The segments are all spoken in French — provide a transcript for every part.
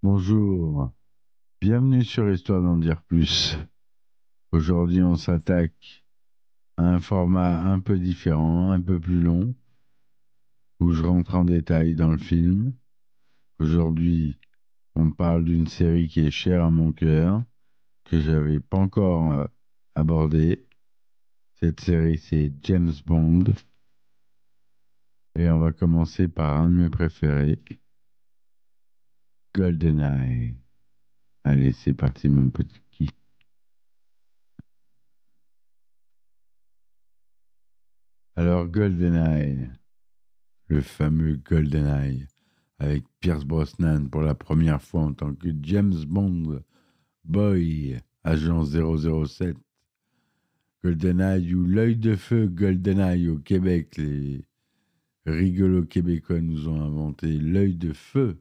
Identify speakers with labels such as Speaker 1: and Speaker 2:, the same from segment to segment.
Speaker 1: Bonjour, bienvenue sur Histoire d'en dire plus. Aujourd'hui, on s'attaque à un format un peu différent, un peu plus long, où je rentre en détail dans le film. Aujourd'hui, on parle d'une série qui est chère à mon cœur, que j'avais pas encore abordée. Cette série, c'est James Bond, et on va commencer par un de mes préférés, GoldenEye. Allez, c'est parti, mon petit qui. Alors, GoldenEye. Le fameux GoldenEye, avec Pierce Brosnan pour la première fois en tant que James Bond, Boy, agent 007. GoldenEye ou l'œil de feu GoldenEye au Québec, les rigolos québécois nous ont inventé l'œil de feu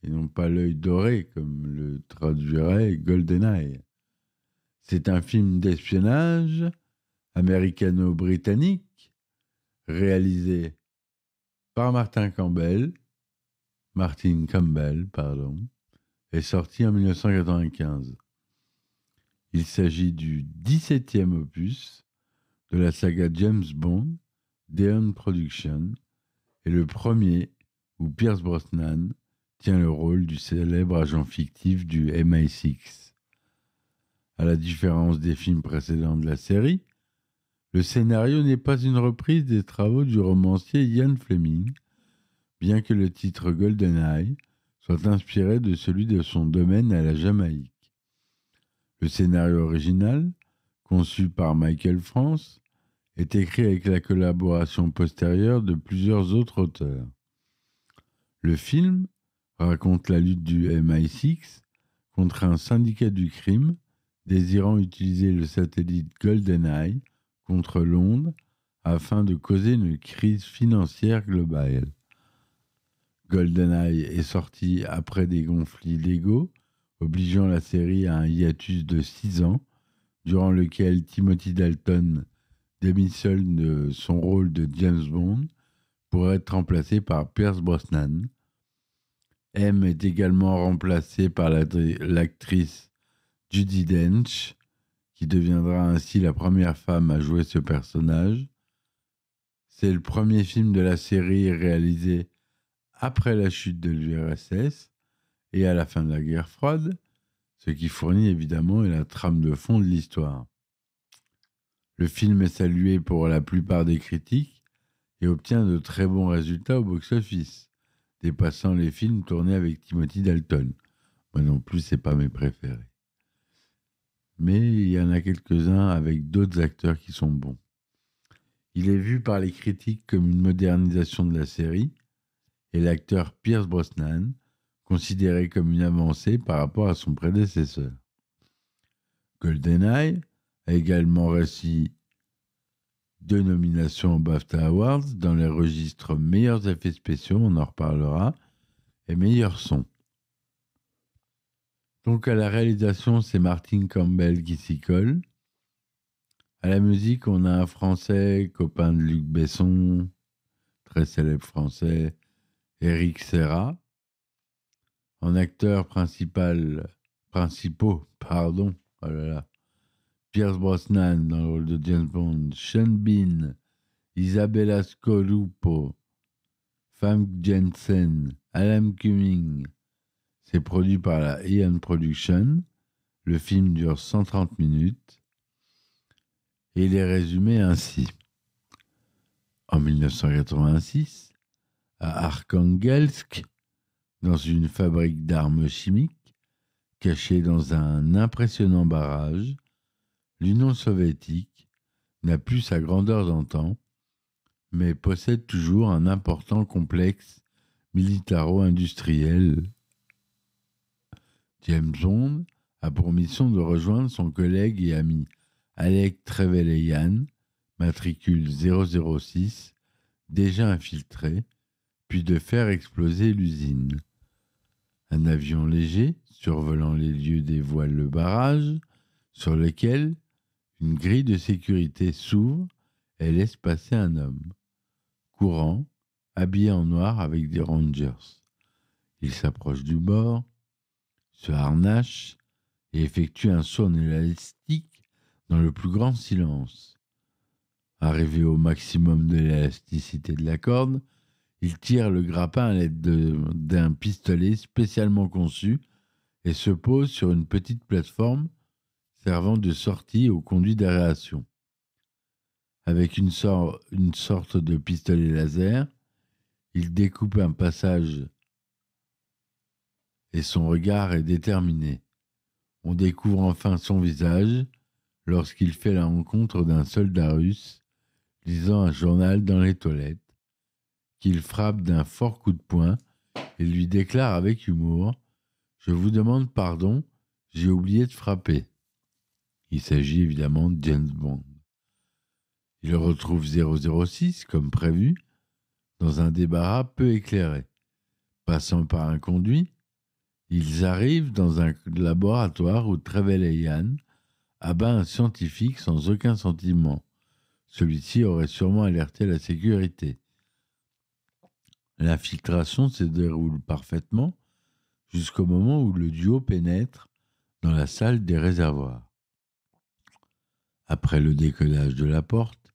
Speaker 1: et non pas l'œil doré comme le traduirait GoldenEye. C'est un film d'espionnage américano-britannique réalisé par Martin Campbell, pardon, est sorti en 1995. Il s'agit du 17e opus de la saga James Bond, d'Eon Production, et le premier où Pierce Brosnan tient le rôle du célèbre agent fictif du MI6. À la différence des films précédents de la série, le scénario n'est pas une reprise des travaux du romancier Ian Fleming, bien que le titre GoldenEye soit inspiré de celui de son domaine à la Jamaïque. Le scénario original, conçu par Michael France, est écrit avec la collaboration postérieure de plusieurs autres auteurs. Le film raconte la lutte du MI6 contre un syndicat du crime désirant utiliser le satellite GoldenEye contre Londres afin de causer une crise financière globale. GoldenEye est sorti après des conflits légaux, obligeant la série à un hiatus de 6 ans, durant lequel Timothy Dalton démissionne de son rôle de James Bond pour être remplacé par Pierce Brosnan. M est également remplacée par l'actrice Judi Dench, qui deviendra ainsi la première femme à jouer ce personnage. C'est le premier film de la série réalisé après la chute de l'URSS et à la fin de la guerre froide, ce qui fournit évidemment la trame de fond de l'histoire. Le film est salué pour la plupart des critiques et obtient de très bons résultats au box-office, dépassant les films tournés avec Timothy Dalton. Moi non plus, c'est pas mes préférés. Mais il y en a quelques-uns avec d'autres acteurs qui sont bons. Il est vu par les critiques comme une modernisation de la série, et l'acteur Pierce Brosnan considéré comme une avancée par rapport à son prédécesseur. GoldenEye a également reçu 2 nominations aux BAFTA Awards dans les registres meilleurs effets spéciaux, on en reparlera, et meilleur son. Donc à la réalisation, c'est Martin Campbell qui s'y colle. À la musique, on a un Français, copain de Luc Besson, très célèbre Français, Eric Serra. En acteurs principaux, pardon, oh là là, Pierce Brosnan dans le rôle de James Bond, Sean Bean, Isabella Scoruppo, Famke Jensen, Alan Cumming. C'est produit par la Eon Production. Le film dure 130 minutes et il est résumé ainsi. En 1986, à Arkhangelsk, dans une fabrique d'armes chimiques, cachée dans un impressionnant barrage, l'Union soviétique n'a plus sa grandeur d'antan, mais possède toujours un important complexe militaro-industriel. James Bond a pour mission de rejoindre son collègue et ami Alec Trevelyan, matricule 006, déjà infiltré, puis de faire exploser l'usine. Un avion léger, survolant les lieux, dévoile le barrage, sur lequel une grille de sécurité s'ouvre et laisse passer un homme, courant, habillé en noir avec des rangers. Il s'approche du bord, se harnache et effectue un saut en élastique dans le plus grand silence. Arrivé au maximum de l'élasticité de la corde, il tire le grappin à l'aide d'un pistolet spécialement conçu et se pose sur une petite plateforme servant de sortie au conduit d'aération. Avec une sorte de pistolet laser, il découpe un passage et son regard est déterminé. On découvre enfin son visage lorsqu'il fait la rencontre d'un soldat russe lisant un journal dans les toilettes, qu'il frappe d'un fort coup de poing et lui déclare avec humour : « Je vous demande pardon, j'ai oublié de frapper. » Il s'agit évidemment de James Bond. Il retrouve 006, comme prévu, dans un débarras peu éclairé. Passant par un conduit, ils arrivent dans un laboratoire où Trevelyan abat un scientifique sans aucun sentiment. Celui-ci aurait sûrement alerté la sécurité. L'infiltration se déroule parfaitement jusqu'au moment où le duo pénètre dans la salle des réservoirs. Après le décollage de la porte,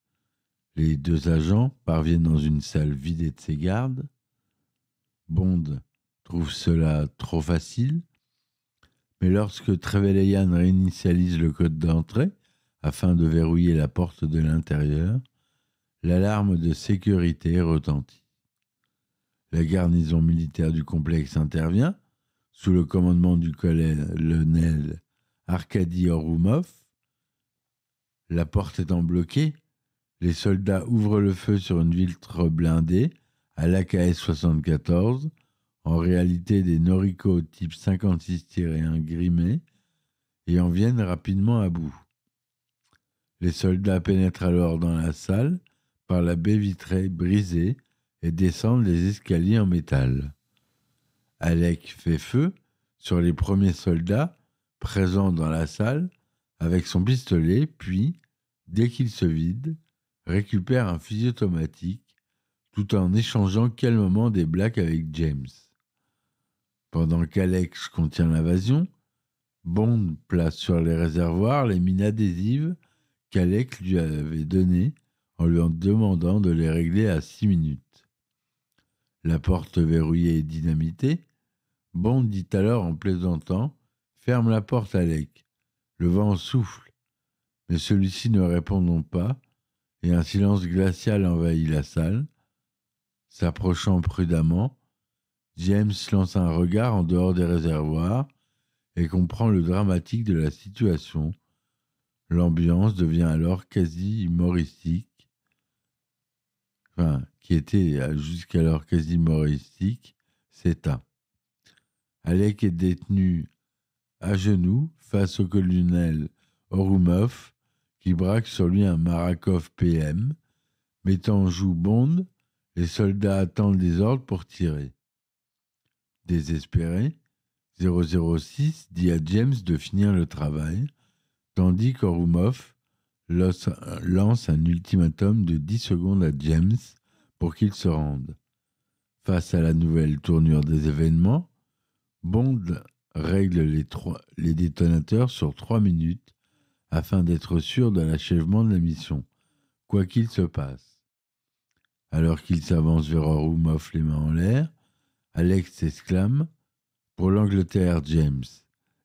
Speaker 1: les deux agents parviennent dans une salle vidée de ses gardes. Bond trouve cela trop facile, mais lorsque Trevelyan réinitialise le code d'entrée afin de verrouiller la porte de l'intérieur, l'alarme de sécurité retentit. La garnison militaire du complexe intervient, sous le commandement du colonel Arkady Oroumov. La porte étant bloquée, les soldats ouvrent le feu sur une vitre blindée à l'AKS-74, en réalité des Noriko type 56-1 grimés, et en viennent rapidement à bout. Les soldats pénètrent alors dans la salle par la baie vitrée brisée et descendent les escaliers en métal. Alec fait feu sur les premiers soldats présents dans la salle avec son pistolet, puis, dès qu'il se vide, récupère un fusil automatique tout en échangeant calmement des blagues avec James. Pendant qu'Alex contient l'invasion, Bond place sur les réservoirs les mines adhésives qu'Alex lui avait données en lui demandant de les régler à 6 minutes. La porte verrouillée et dynamitée, Bond dit alors en plaisantant : « Ferme la porte, Alec. » Le vent souffle, mais celui-ci ne répondant pas, et un silence glacial envahit la salle. S'approchant prudemment, James lance un regard en dehors des réservoirs et comprend le dramatique de la situation. L'ambiance devient alors quasi humoristique, qui était jusqu'alors quasi humoristique, s'éteint. Alec est détenu à genoux face au colonel Oroumov qui braque sur lui un Marakov PM. Mettant en joue Bond, les soldats attendent des ordres pour tirer. Désespéré, 006 dit à James de finir le travail, tandis qu'Oroumov lance un ultimatum de 10 secondes à James pour qu'il se rende. Face à la nouvelle tournure des événements, Bond règle les détonateurs sur 3 minutes afin d'être sûr de l'achèvement de la mission, quoi qu'il se passe. Alors qu'il s'avance vers Oroumov les mains en l'air, Alex s'exclame : « Pour l'Angleterre, James !»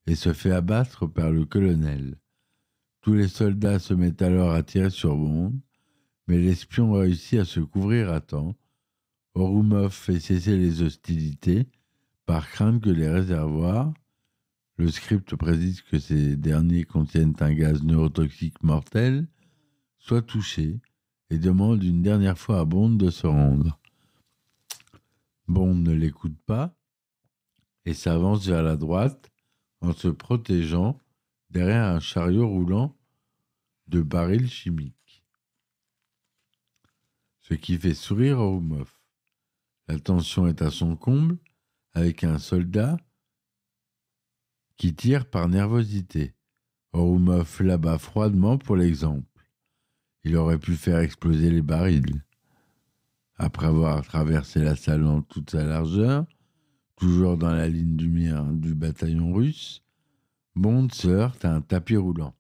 Speaker 1: et se fait abattre par le colonel. Tous les soldats se mettent alors à tirer sur Bond, mais l'espion réussit à se couvrir à temps. Oroumov fait cesser les hostilités par crainte que les réservoirs, le script précise que ces derniers contiennent un gaz neurotoxique mortel, soient touchés et demande une dernière fois à Bond de se rendre. Bond ne l'écoute pas et s'avance vers la droite en se protégeant derrière un chariot roulant de barils chimiques. Ce qui fait sourire Oroumov. La tension est à son comble avec un soldat qui tire par nervosité. Oroumov l'abat froidement pour l'exemple. Il aurait pu faire exploser les barils. Après avoir traversé la salle en toute sa largeur, Toujours dans la ligne du mire du bataillon russe, Bond se heurte à un tapis roulant.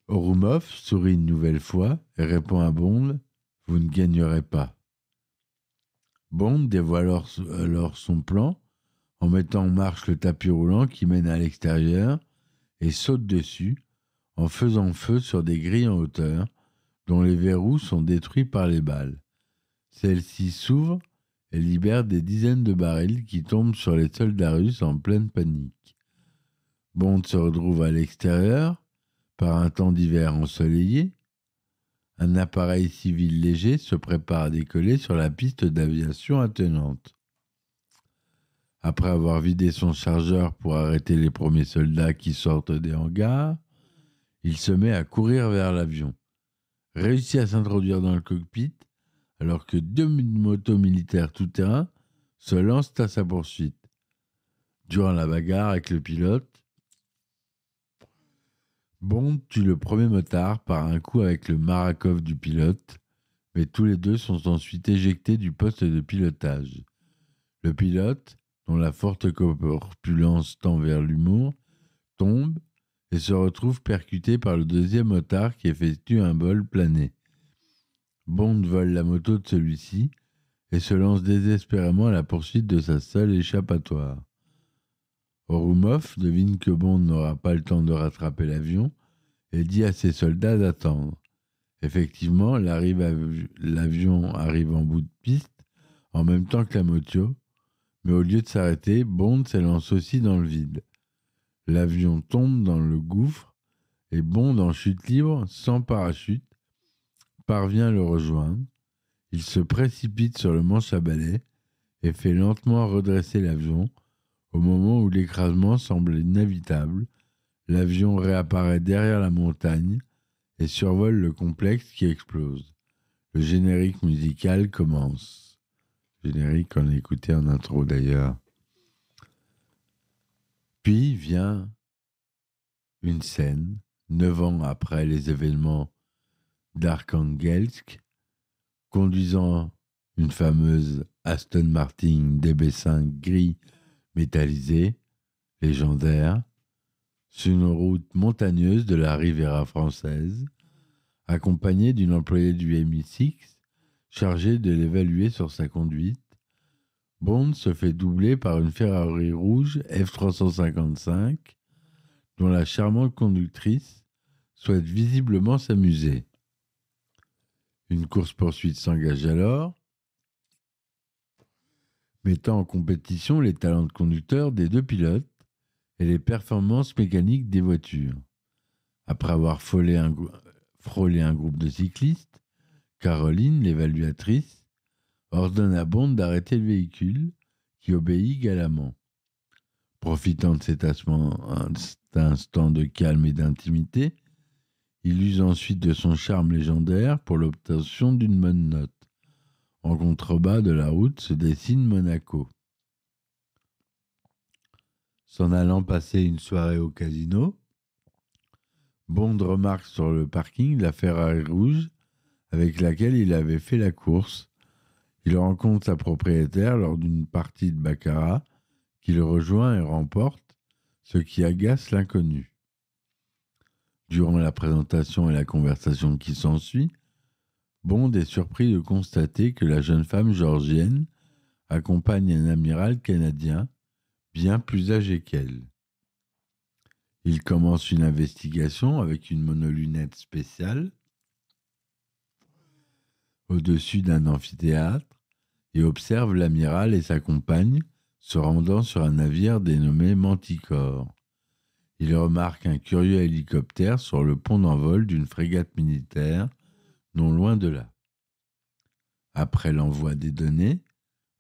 Speaker 1: Orumov sourit une nouvelle fois et répond à Bond: « Vous ne gagnerez pas. » Bond dévoile alors son plan en mettant en marche le tapis roulant qui mène à l'extérieur et saute dessus en faisant feu sur des grilles en hauteur dont les verrous sont détruits par les balles. Celles-ci s'ouvrent et libèrent des dizaines de barils qui tombent sur les soldats russes en pleine panique. Bond se retrouve à l'extérieur par un temps d'hiver ensoleillé. Un appareil civil léger se prépare à décoller sur la piste d'aviation attenante. Après avoir vidé son chargeur pour arrêter les premiers soldats qui sortent des hangars, il se met à courir vers l'avion. Réussit à s'introduire dans le cockpit alors que 2 motos militaires tout-terrain se lancent à sa poursuite. Durant la bagarre avec le pilote, Bond tue le premier motard par un coup avec le Marakov du pilote, mais tous les deux sont ensuite éjectés du poste de pilotage. Le pilote, dont la forte corpulence tend vers l'humour, tombe et se retrouve percuté par le deuxième motard qui effectue un vol plané. Bond vole la moto de celui-ci et se lance désespérément à la poursuite de sa seule échappatoire. Orumov devine que Bond n'aura pas le temps de rattraper l'avion et dit à ses soldats d'attendre. Effectivement, l'avion arrive en bout de piste en même temps que la moto, mais au lieu de s'arrêter, Bond s'élance aussi dans le vide. L'avion tombe dans le gouffre et Bond, en chute libre, sans parachute, parvient à le rejoindre. Il se précipite sur le manche à balai et fait lentement redresser l'avion. Au moment où l'écrasement semble inévitable, l'avion réapparaît derrière la montagne et survole le complexe qui explose. Le générique musical commence. Générique qu'on a écouté en intro d'ailleurs. Puis vient une scène, 9 ans après les événements d'Arkhangelsk, conduisant une fameuse Aston Martin DB5 gris métallisé, légendaire, sur une route montagneuse de la Riviera française, accompagné d'une employée du MI6 chargée de l'évaluer sur sa conduite. Bond se fait doubler par une Ferrari rouge F355 dont la charmante conductrice souhaite visiblement s'amuser. Une course-poursuite s'engage alors, mettant en compétition les talents de conducteur des deux pilotes et les performances mécaniques des voitures. Après avoir frôlé un groupe de cyclistes, Caroline, l'évaluatrice, ordonne à Bond d'arrêter le véhicule, qui obéit galamment. Profitant de cet instant de calme et d'intimité, il use ensuite de son charme légendaire pour l'obtention d'une bonne note. En contrebas de la route se dessine Monaco. S'en allant passer une soirée au casino, Bond remarque sur le parking la Ferrari rouge avec laquelle il avait fait la course. Il rencontre sa propriétaire lors d'une partie de baccarat, qui le rejoint et remporte, ce qui agace l'inconnu. Durant la présentation et la conversation qui s'ensuit, Bond est surpris de constater que la jeune femme géorgienne accompagne un amiral canadien bien plus âgé qu'elle. Il commence une investigation avec une monolunette spéciale au-dessus d'un amphithéâtre et observe l'amiral et sa compagne se rendant sur un navire dénommé Manticore. Il remarque un curieux hélicoptère sur le pont d'envol d'une frégate militaire, non loin de là. Après l'envoi des données,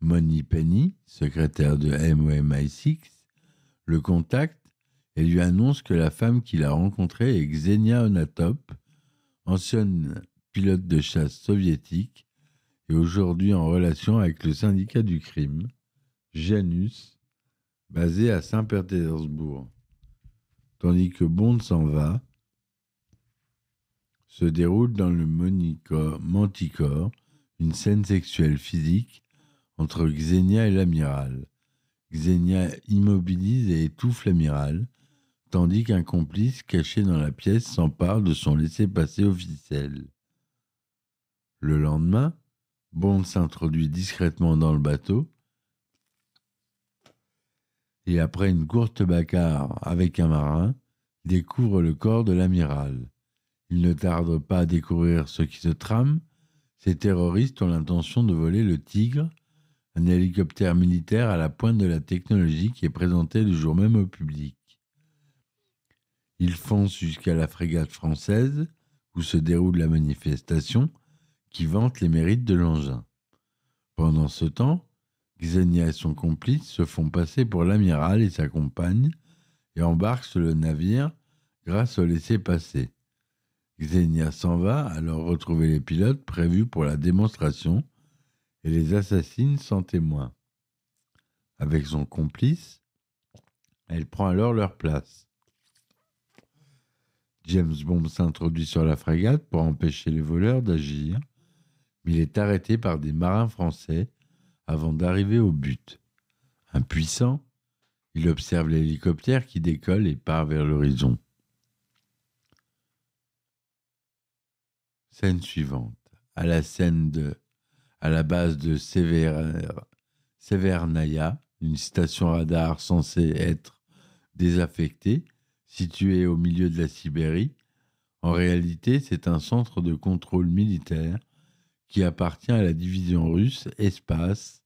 Speaker 1: Moni Penny, secrétaire de MI6, le contacte et lui annonce que la femme qu'il a rencontrée est Xenia Onatop, ancienne pilote de chasse soviétique et aujourd'hui en relation avec le syndicat du crime, Janus, basé à Saint-Pétersbourg. Tandis que Bond s'en va, se déroule dans le Manticore une scène sexuelle physique entre Xenia et l'amiral. Xenia immobilise et étouffe l'amiral, tandis qu'un complice caché dans la pièce s'empare de son laissez-passer officiel. Le lendemain, Bond s'introduit discrètement dans le bateau et après une courte bagarre avec un marin, découvre le corps de l'amiral. Il ne tarde pas à découvrir ce qui se trame. Ces terroristes ont l'intention de voler le Tigre, un hélicoptère militaire à la pointe de la technologie qui est présenté le jour même au public. Ils foncent jusqu'à la frégate française, où se déroule la manifestation, qui vante les mérites de l'engin. Pendant ce temps, Xenia et son complice se font passer pour l'amiral et sa compagne et embarquent sur le navire grâce au laissez-passer. Xenia s'en va alors retrouver les pilotes prévus pour la démonstration et les assassine sans témoin. Avec son complice, elle prend alors leur place. James Bond s'introduit sur la frégate pour empêcher les voleurs d'agir, mais il est arrêté par des marins français avant d'arriver au but. Impuissant, il observe l'hélicoptère qui décolle et part vers l'horizon. Scène suivante. À la base de Severnaya, une station radar censée être désaffectée, située au milieu de la Sibérie. En réalité, c'est un centre de contrôle militaire qui appartient à la division russe Espace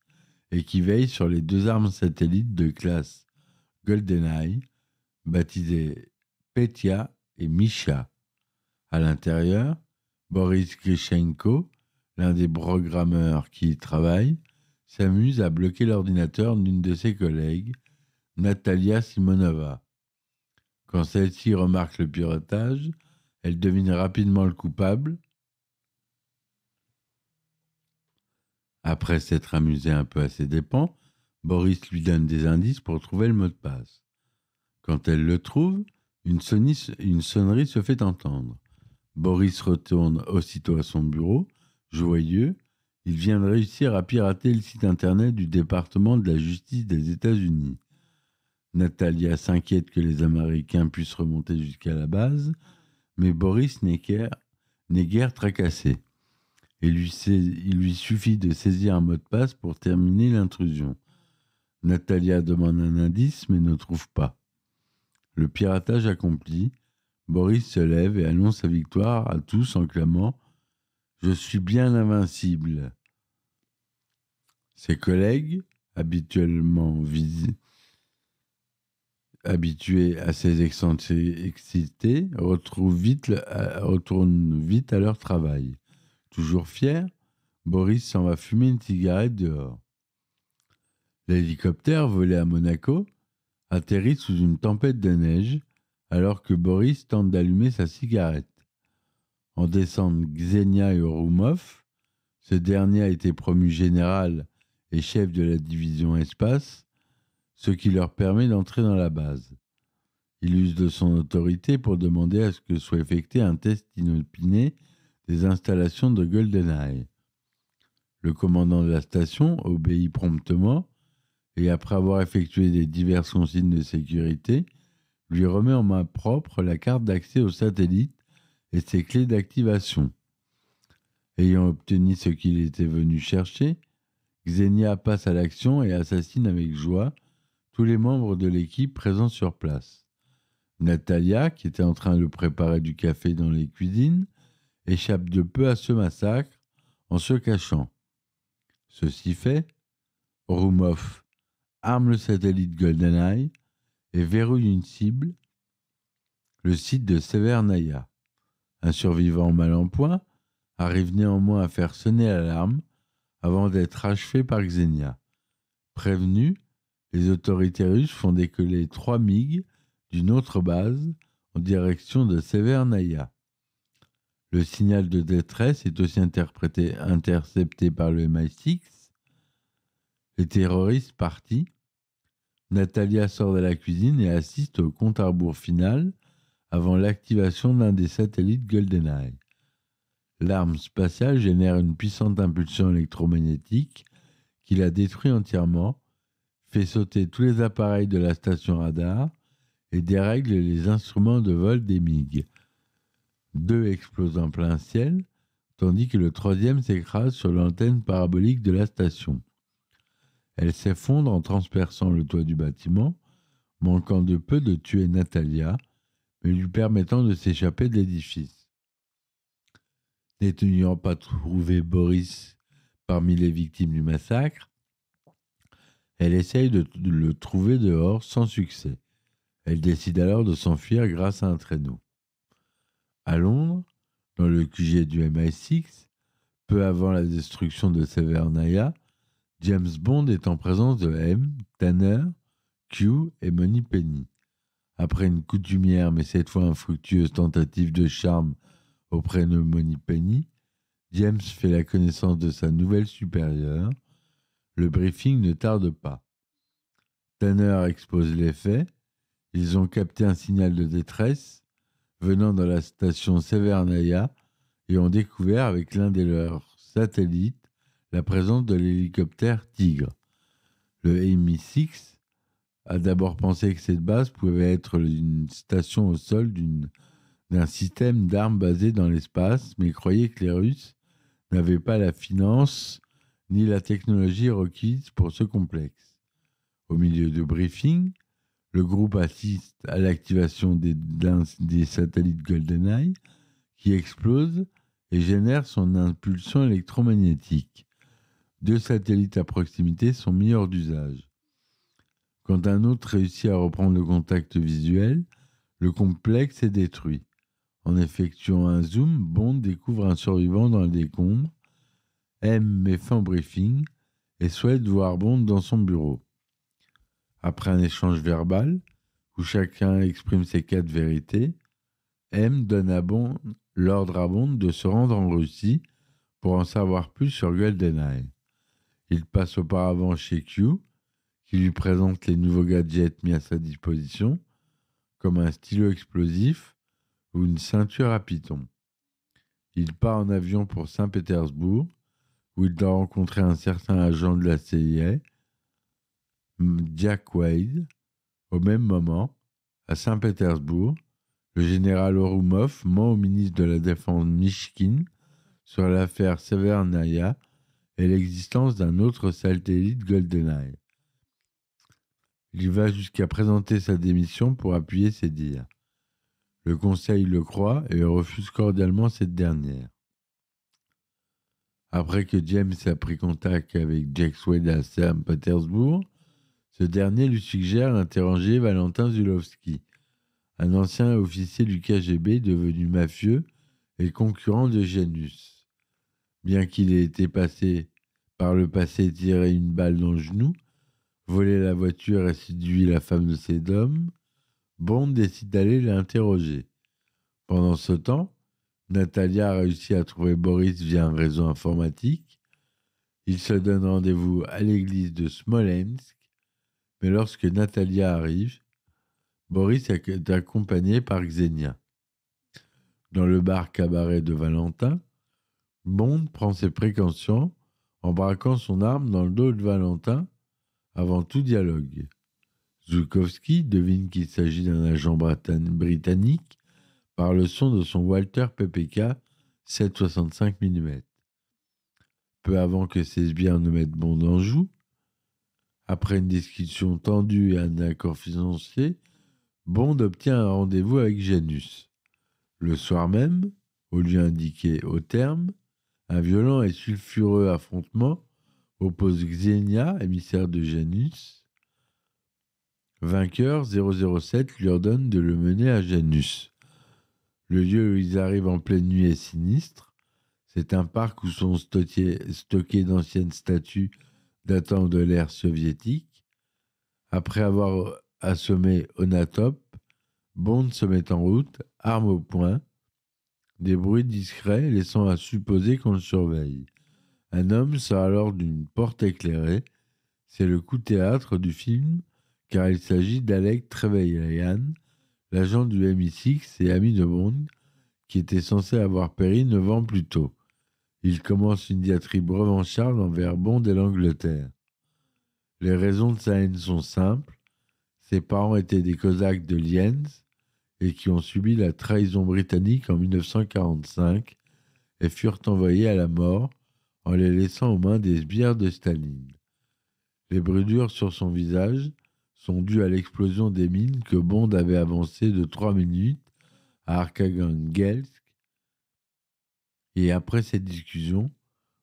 Speaker 1: et qui veille sur les 2 armes satellites de classe GoldenEye, baptisées Petya et Misha. À l'intérieur, Boris Grishenko, l'un des programmeurs qui y travaille, s'amuse à bloquer l'ordinateur d'une de ses collègues, Natalia Simonova. Quand celle-ci remarque le piratage, elle devine rapidement le coupable. Après s'être amusé un peu à ses dépens, Boris lui donne des indices pour trouver le mot de passe. Quand elle le trouve, une sonnerie se fait entendre. Boris retourne aussitôt à son bureau. Joyeux, il vient de réussir à pirater le site internet du département de la justice des États-Unis. Natalia s'inquiète que les Américains puissent remonter jusqu'à la base, mais Boris n'est guère tracassé. Il lui suffit de saisir un mot de passe pour terminer l'intrusion. Natalia demande un indice, mais ne trouve pas. Le piratage accompli, Boris se lève et annonce sa victoire à tous en clamant « Je suis bien invincible ». Ses collègues, habitués à ses excentricités, retournent vite à leur travail. Toujours fier, Boris s'en va fumer une cigarette dehors. L'hélicoptère, volé à Monaco, atterrit sous une tempête de neige alors que Boris tente d'allumer sa cigarette. En descendent Xenia et Orumov. Ce dernier a été promu général et chef de la division Espace, ce qui leur permet d'entrer dans la base. Il use de son autorité pour demander à ce que soit effectué un test inopiné des installations de GoldenEye. Le commandant de la station obéit promptement et après avoir effectué des diverses consignes de sécurité, lui remet en main propre la carte d'accès au satellite et ses clés d'activation. Ayant obtenu ce qu'il était venu chercher, Xenia passe à l'action et assassine avec joie tous les membres de l'équipe présents sur place. Natalia, qui était en train de préparer du café dans les cuisines, échappe de peu à ce massacre en se cachant. Ceci fait, Orumov arme le satellite GoldenEye et verrouille une cible, le site de Severnaya. Un survivant mal en point arrive néanmoins à faire sonner l'alarme avant d'être achevé par Xenia. Prévenus, les autorités russes font décoller 3 MiG d'une autre base en direction de Severnaya. Le signal de détresse est aussi intercepté par le MI6. Les terroristes partis, Natalia sort de la cuisine et assiste au compte à rebours final avant l'activation d'un des satellites GoldenEye. L'arme spatiale génère une puissante impulsion électromagnétique qui la détruit entièrement, fait sauter tous les appareils de la station radar et dérègle les instruments de vol des MiG. 2 explosent en plein ciel, tandis que le troisième s'écrase sur l'antenne parabolique de la station. Elle s'effondre en transperçant le toit du bâtiment, manquant de peu de tuer Natalia, mais lui permettant de s'échapper de l'édifice. N'ayant pas trouvé Boris parmi les victimes du massacre, elle essaye de le trouver dehors sans succès. Elle décide alors de s'enfuir grâce à un traîneau. À Londres, dans le QG du MI6, peu avant la destruction de Severnaya, James Bond est en présence de M, Tanner, Q et Moneypenny. Après une coutumière mais cette fois infructueuse tentative de charme auprès de Moneypenny, James fait la connaissance de sa nouvelle supérieure. Le briefing ne tarde pas. Tanner expose les faits. Ils ont capté un signal de détresse venant de la station Severnaya et ont découvert avec l'un de leurs satellites la présence de l'hélicoptère Tigre. Le MI6 a d'abord pensé que cette base pouvait être une station au sol d'un système d'armes basé dans l'espace, mais croyait que les Russes n'avaient pas la finance ni la technologie requise pour ce complexe. Au milieu du briefing, le groupe assiste à l'activation des satellites GoldenEye qui explosent et génèrent son impulsion électromagnétique. 2 satellites à proximité sont mis hors d'usage. Quand un autre réussit à reprendre le contact visuel, le complexe est détruit. En effectuant un zoom, Bond découvre un survivant dans les décombres. M met fin au briefing et souhaite voir Bond dans son bureau. Après un échange verbal, où chacun exprime ses 4 vérités, M donne l'ordre à Bond de se rendre en Russie pour en savoir plus sur GoldenEye. Il passe auparavant chez Q, qui lui présente les nouveaux gadgets mis à sa disposition, comme un stylo explosif ou une ceinture à python. Il part en avion pour Saint-Pétersbourg, où il doit rencontrer un certain agent de la CIA, Jack Wade. Au même moment, à Saint-Pétersbourg, le général Orumov ment au ministre de la Défense Mishkin sur l'affaire Severnaya et l'existence d'un autre satellite GoldenEye. Il va jusqu'à présenter sa démission pour appuyer ses dires. Le Conseil le croit et refuse cordialement cette dernière. Après que James a pris contact avec Jack Wade à Saint-Pétersbourg, ce dernier lui suggère d'interroger Valentin Zulawski, un ancien officier du KGB devenu mafieux et concurrent de Janus. Bien qu'il ait été par le passé tiré une balle dans le genou, volé la voiture et séduit la femme de ses hommes, Bond décide d'aller l'interroger. Pendant ce temps, Natalia a réussi à trouver Boris via un réseau informatique. Ils se donnent rendez-vous à l'église de Smolensk, mais lorsque Natalia arrive, Boris est accompagné par Xenia. Dans le bar cabaret de Valentin, Bond prend ses précautions en braquant son arme dans le dos de Valentin avant tout dialogue. Zulkowski devine qu'il s'agit d'un agent britannique par le son de son Walter PPK 7,65 mm. Peu avant que ses sbires ne mettent Bond en joue, après une discussion tendue et un accord financier, Bond obtient un rendez-vous avec Janus. Le soir même, au lieu indiqué au terme, un violent et sulfureux affrontement oppose Xenia, émissaire de Janus. Vainqueur, 007 lui ordonne de le mener à Janus. Le lieu où ils arrivent en pleine nuit est sinistre. C'est un parc où sont stockées d'anciennes statues datant de l'ère soviétique. Après avoir assommé Onatop, Bond se met en route, arme au poing. Des bruits discrets laissant à supposer qu'on le surveille. Un homme sort alors d'une porte éclairée. C'est le coup de théâtre du film, car il s'agit d'Alec Trevelyan, l'agent du MI6 et ami de Bond, qui était censé avoir péri 9 ans plus tôt. Il commence une diatribe revancharde envers Bond et l'Angleterre. Les raisons de sa haine sont simples. Ses parents étaient des Cosaques de Lienz et qui ont subi la trahison britannique en 1945 et furent envoyés à la mort en les laissant aux mains des sbires de Staline. Les brûlures sur son visage sont dues à l'explosion des mines que Bond avait avancées de 3 minutes à Arkhangelsk. Et après cette discussion,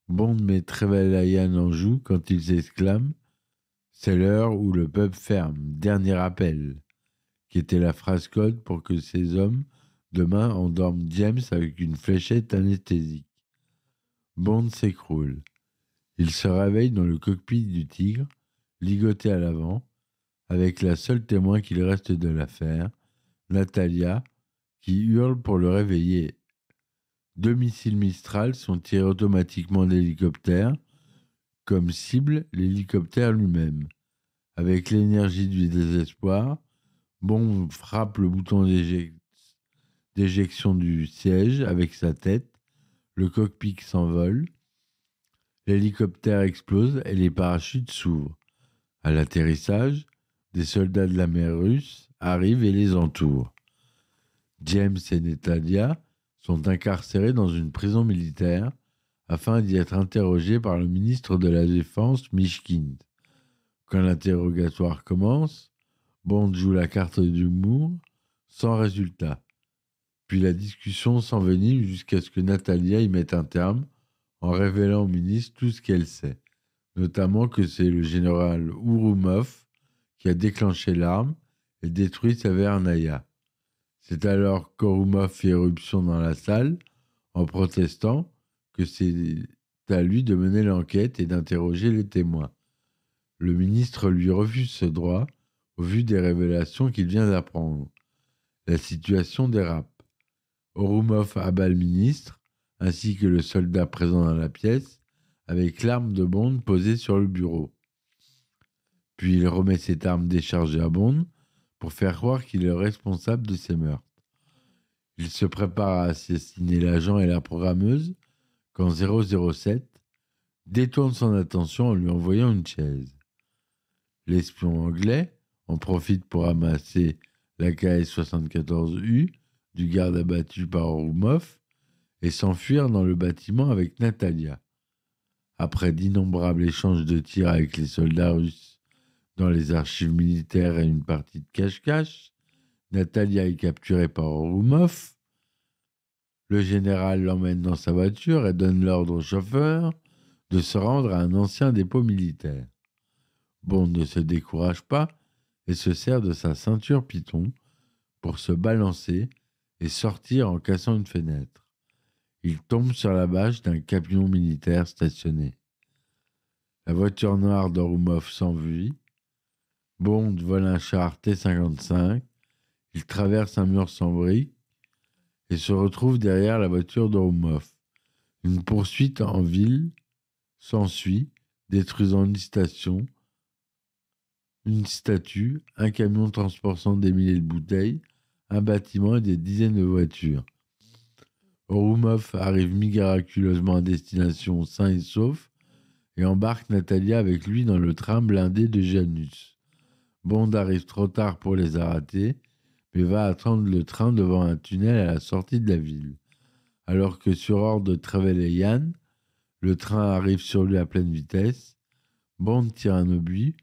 Speaker 1: Bond met Trevelyan en joue quand il s'exclame « C'est l'heure où le pub ferme, dernier appel », qui était la phrase code pour que ces hommes demain endorment James avec une fléchette anesthésique. Bond s'écroule. Il se réveille dans le cockpit du Tigre, ligoté à l'avant, avec la seule témoin qu'il reste de l'affaire, Natalia, qui hurle pour le réveiller. 2 missiles Mistral sont tirés automatiquement de l'hélicoptère, comme cible l'hélicoptère lui-même. Avec l'énergie du désespoir, Bond frappe le bouton d'éjection du siège avec sa tête, le cockpit s'envole, l'hélicoptère explose et les parachutes s'ouvrent. À l'atterrissage, des soldats de la mer russe arrivent et les entourent. James et Natalia sont incarcérés dans une prison militaire afin d'y être interrogés par le ministre de la Défense, Mishkin. Quand l'interrogatoire commence, Bond joue la carte d'humour sans résultat. Puis la discussion s'envenime jusqu'à ce que Natalia y mette un terme en révélant au ministre tout ce qu'elle sait, notamment que c'est le général Ouroumov qui a déclenché l'arme et détruit Severnaya. C'est alors qu'Ouroumov fait éruption dans la salle en protestant que c'est à lui de mener l'enquête et d'interroger les témoins. Le ministre lui refuse ce droit au vu des révélations qu'il vient d'apprendre. La situation dérape. Ouroumov abat le ministre ainsi que le soldat présent dans la pièce avec l'arme de Bond posée sur le bureau. Puis il remet cette arme déchargée à Bond pour faire croire qu'il est responsable de ces meurtres. Il se prépare à assassiner l'agent et la programmeuse quand 007 détourne son attention en lui envoyant une chaise. L'espion anglais en profite pour ramasser la KS-74U du garde abattu par Ouroumov et s'enfuir dans le bâtiment avec Natalia. Après d'innombrables échanges de tirs avec les soldats russes dans les archives militaires et une partie de cache-cache, Natalia est capturée par Ouroumov. Le général l'emmène dans sa voiture et donne l'ordre au chauffeur de se rendre à un ancien dépôt militaire. Bond ne se décourage pas et se sert de sa ceinture python pour se balancer et sortir en cassant une fenêtre. Il tombe sur la bâche d'un camion militaire stationné. La voiture noire d'Ouroumov s'enfuit. Bond vole un char T-55. Il traverse un mur sans briques et se retrouve derrière la voiture d'Ouroumov. Une poursuite en ville s'ensuit, détruisant une station, une statue, un camion transportant des milliers de bouteilles, un bâtiment et des dizaines de voitures. Ouroumov arrive miraculeusement à destination sain et sauf et embarque Natalia avec lui dans le train blindé de Janus. Bond arrive trop tard pour les arrêter, mais va attendre le train devant un tunnel à la sortie de la ville. Alors que sur ordre de Trevelyan, le train arrive sur lui à pleine vitesse, Bond tire un obus,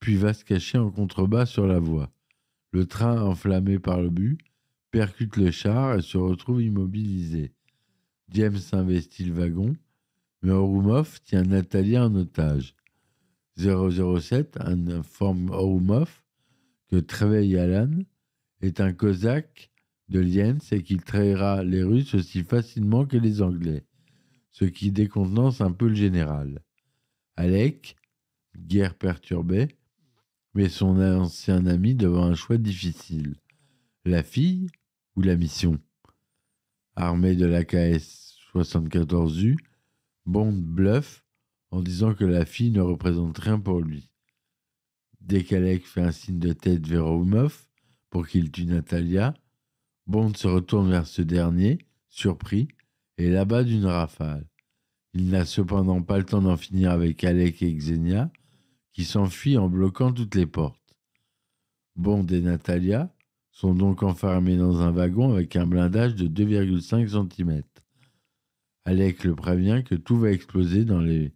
Speaker 1: puis va se cacher en contrebas sur la voie. Le train, enflammé par l'obus, percute le char et se retrouve immobilisé. James investit le wagon, mais Ouroumov tient Natalia en otage. 007 informe Ouroumov que Trevelyan est un cosaque de Lienz et qu'il trahira les Russes aussi facilement que les Anglais, ce qui décontenance un peu le général. Alec, guère perturbé, met son ancien ami devant un choix difficile. La fille ou la mission? Armé de la KS-74U, Bond bluffe en disant que la fille ne représente rien pour lui. Dès qu'Alec fait un signe de tête vers Ouroumov pour qu'il tue Natalia, Bond se retourne vers ce dernier, surpris, et l'abat d'une rafale. Il n'a cependant pas le temps d'en finir avec Alec et Xenia qui s'enfuit en bloquant toutes les portes. Bond et Natalia sont donc enfermés dans un wagon avec un blindage de 2,5 cm. Alec le prévient que tout va exploser dans les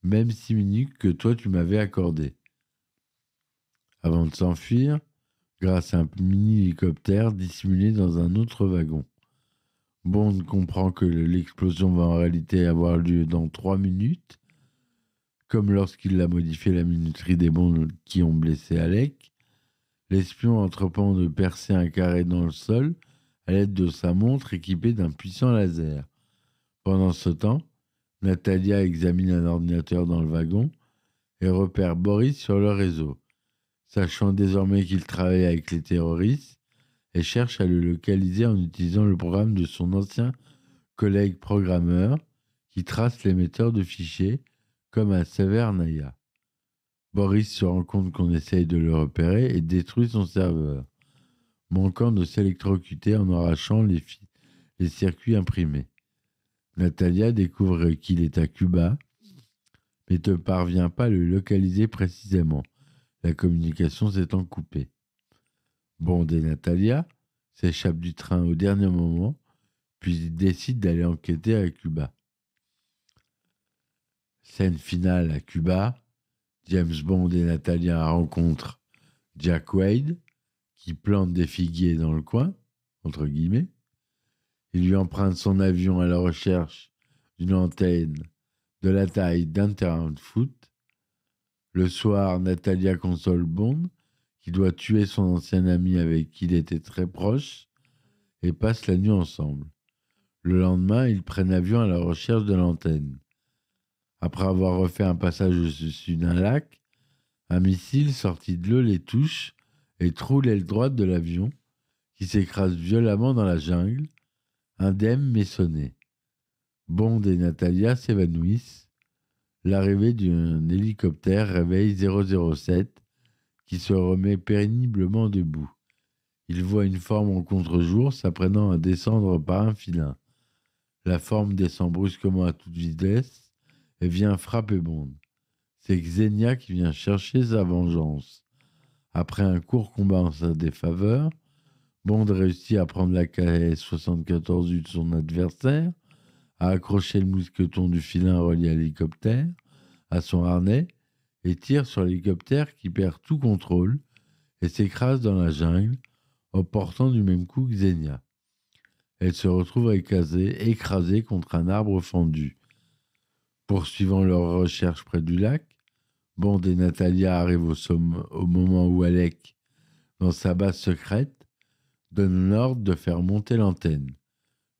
Speaker 1: mêmes 6 minutes que toi tu m'avais accordées. Avant de s'enfuir, grâce à un mini-hélicoptère dissimulé dans un autre wagon. Bond comprend que l'explosion va en réalité avoir lieu dans 3 minutes, comme lorsqu'il a modifié la minuterie des bombes qui ont blessé Alec. L'espion entreprend de percer un carré dans le sol à l'aide de sa montre équipée d'un puissant laser. Pendant ce temps, Natalia examine un ordinateur dans le wagon et repère Boris sur le réseau. Sachant désormais qu'il travaille avec les terroristes, elle cherche à le localiser en utilisant le programme de son ancien collègue programmeur qui trace l'émetteur de fichiers comme à Severnaya. Boris se rend compte qu'on essaye de le repérer et détruit son serveur, manquant de s'électrocuter en arrachant les circuits imprimés. Natalia découvre qu'il est à Cuba, mais ne parvient pas à le localiser précisément, la communication s'étant coupée. Bond et Natalia s'échappent du train au dernier moment, puis ils décident d'aller enquêter à Cuba. Scène finale à Cuba, James Bond et Natalia rencontrent Jack Wade, qui plante des figuiers dans le coin, entre guillemets. Il lui emprunte son avion à la recherche d'une antenne de la taille d'un terrain de foot. Le soir, Natalia console Bond, qui doit tuer son ancien ami avec qui il était très proche, et passent la nuit ensemble. Le lendemain, ils prennent l'avion à la recherche de l'antenne. Après avoir refait un passage au-dessus d'un lac, un missile sorti de l'eau les touche et troue l'aile droite de l'avion, qui s'écrase violemment dans la jungle, indemne mais sonné. Bond et Natalia s'évanouissent. L'arrivée d'un hélicoptère réveille 007, qui se remet péniblement debout. Il voit une forme en contre-jour s'apprenant à descendre par un filin. La forme descend brusquement à toute vitesse et vient frapper Bond. C'est Xenia qui vient chercher sa vengeance. Après un court combat en sa défaveur, Bond réussit à prendre la KS-74U de son adversaire, à accrocher le mousqueton du filin relié à l'hélicoptère à son harnais et tire sur l'hélicoptère qui perd tout contrôle et s'écrase dans la jungle, emportant du même coup Xenia. Elle se retrouve écrasée contre un arbre fendu. Poursuivant leurs recherches près du lac, Bond et Natalia arrivent au moment où Alec, dans sa base secrète, donne l'ordre de faire monter l'antenne.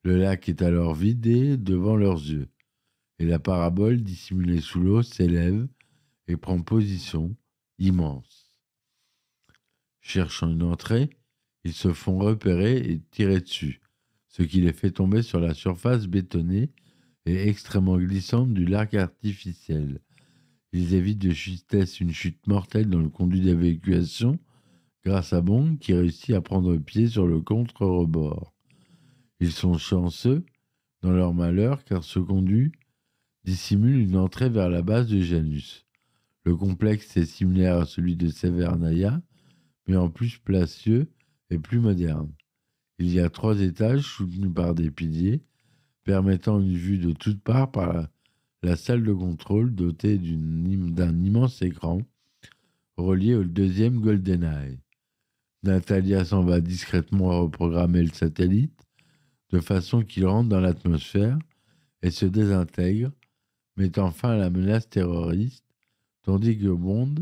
Speaker 1: Le lac est alors vidé devant leurs yeux, et la parabole dissimulée sous l'eau s'élève et prend position, immense. Cherchant une entrée, ils se font repérer et tirer dessus, ce qui les fait tomber sur la surface bétonnée et extrêmement glissante du lac artificiel. Ils évitent de justesse une chute mortelle dans le conduit d'évacuation grâce à Bond qui réussit à prendre pied sur le contre-rebord. Ils sont chanceux dans leur malheur car ce conduit dissimule une entrée vers la base de Janus. Le complexe est similaire à celui de Severnaya, mais en plus placieux et plus moderne. Il y a 3 étages soutenus par des piliers, permettant une vue de toutes parts par la salle de contrôle dotée d'un immense écran relié au deuxième GoldenEye. Natalia s'en va discrètement reprogrammer le satellite de façon qu'il rentre dans l'atmosphère et se désintègre, mettant fin à la menace terroriste, tandis que Bond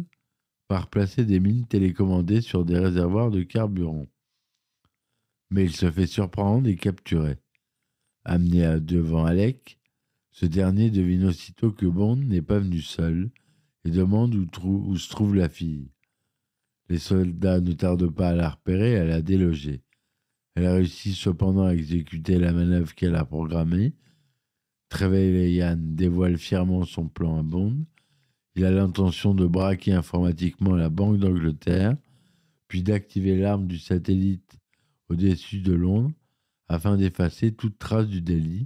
Speaker 1: part placer des mines télécommandées sur des réservoirs de carburant. Mais il se fait surprendre et capturer. Amené devant Alec, ce dernier devine aussitôt que Bond n'est pas venu seul et demande où se trouve la fille. Les soldats ne tardent pas à la repérer et à la déloger. Elle réussit cependant à exécuter la manœuvre qu'elle a programmée. Trevelyan dévoile fièrement son plan à Bond. Il a l'intention de braquer informatiquement la Banque d'Angleterre, puis d'activer l'arme du satellite au-dessus de Londres afin d'effacer toute trace du délit,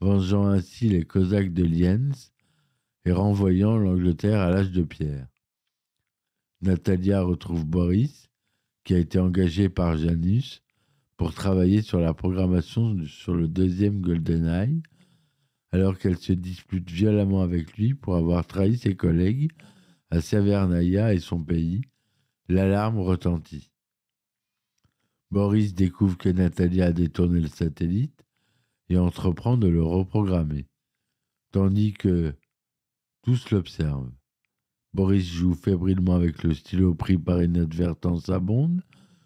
Speaker 1: vengeant ainsi les Cosaques de Lienz et renvoyant l'Angleterre à l'âge de pierre. Natalia retrouve Boris, qui a été engagé par Janus pour travailler sur la programmation sur le deuxième GoldenEye, alors qu'elle se dispute violemment avec lui pour avoir trahi ses collègues à Severnaya et son pays. L'alarme retentit. Boris découvre que Natalia a détourné le satellite et entreprend de le reprogrammer, tandis que tous l'observent. Boris joue fébrilement avec le stylo pris par inadvertance à Bond,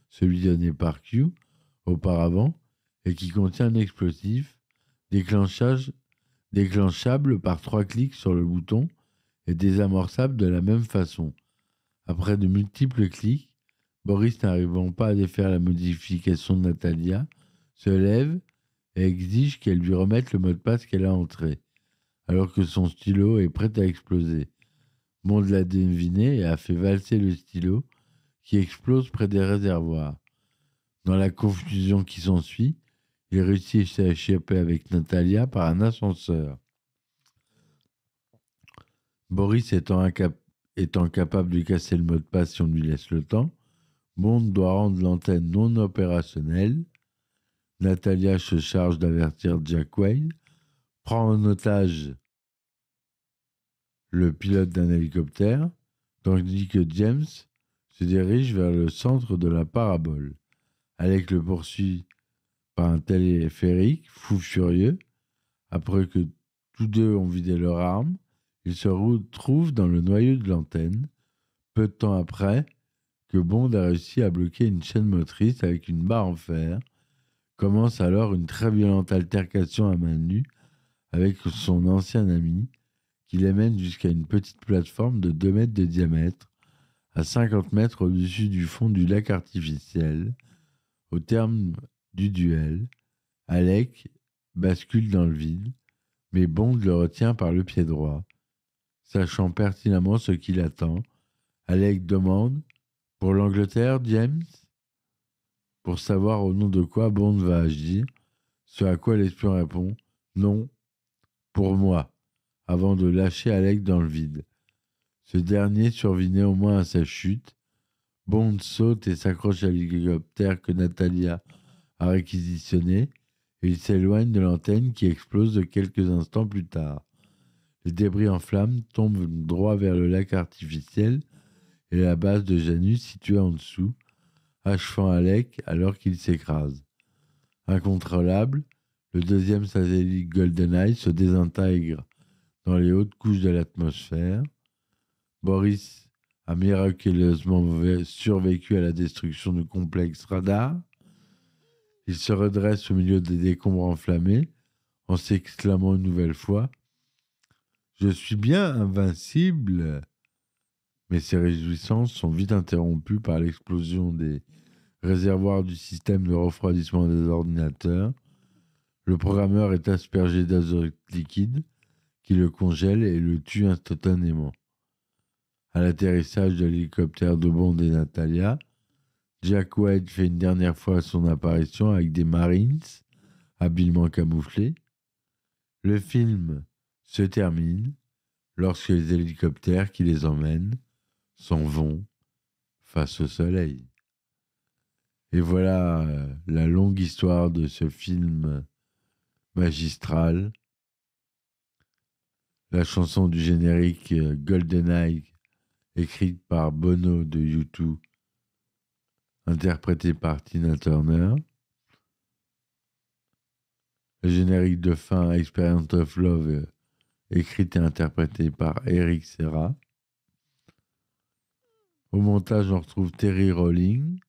Speaker 1: celui donné par Q auparavant, et qui contient un explosif déclenchable par 3 clics sur le bouton et désamorçable de la même façon. Après de multiples clics, Boris, n'arrivant pas à défaire la modification de Natalia, se lève et exige qu'elle lui remette le mot de passe qu'elle a entré, alors que son stylo est prêt à exploser. Bond l'a deviné et a fait valser le stylo, qui explose près des réservoirs. Dans la confusion qui s'ensuit, il réussit à échapper avec Natalia par un ascenseur. Boris étant capable de casser le mot de passe si on lui laisse le temps, Bond doit rendre l'antenne non opérationnelle. Natalia se charge d'avertir Jack Wade, prend en otage le pilote d'un hélicoptère, tandis que James se dirige vers le centre de la parabole. Alec le poursuit par un téléphérique, fou furieux. Après que tous deux ont vidé leurs armes, ils se retrouvent dans le noyau de l'antenne. Peu de temps après, que Bond a réussi à bloquer une chaîne motrice avec une barre en fer, commence alors une très violente altercation à main nue avec son ancien ami, qui les mène jusqu'à une petite plateforme de 2 mètres de diamètre, à 50 mètres au-dessus du fond du lac artificiel. Au terme du duel, Alec bascule dans le vide, mais Bond le retient par le pied droit. Sachant pertinemment ce qui l'attend, Alec demande « Pour l'Angleterre, James ?» Pour savoir au nom de quoi Bond va agir, ce à quoi l'espion répond « Non, pour moi », avant de lâcher Alec dans le vide. Ce dernier survit néanmoins à sa chute. Bond saute et s'accroche à l'hélicoptère que Natalia a réquisitionné et il s'éloigne de l'antenne qui explose quelques instants plus tard. Les débris en flammes tombent droit vers le lac artificiel et la base de Janus située en dessous, achevant Alec alors qu'il s'écrase. Incontrôlable, le deuxième satellite GoldenEye se désintègre dans les hautes couches de l'atmosphère. Boris a miraculeusement survécu à la destruction du complexe radar. Il se redresse au milieu des décombres enflammés en s'exclamant une nouvelle fois « Je suis bien invincible !» Mais ces réjouissances sont vite interrompues par l'explosion des réservoirs du système de refroidissement des ordinateurs. Le programmeur est aspergé d'azote liquide qui le congèle et le tue instantanément. À l'atterrissage de l'hélicoptère de Bond et Natalia, Jack Wade fait une dernière fois son apparition avec des Marines habilement camouflés. Le film se termine lorsque les hélicoptères qui les emmènent s'en vont face au soleil. Et voilà la longue histoire de ce film magistral. La chanson du générique GoldenEye, écrite par Bono de U2, interprétée par Tina Turner. Le générique de fin, Experience of Love, écrite et interprétée par Eric Serra. Au montage, on retrouve Terry Rawling.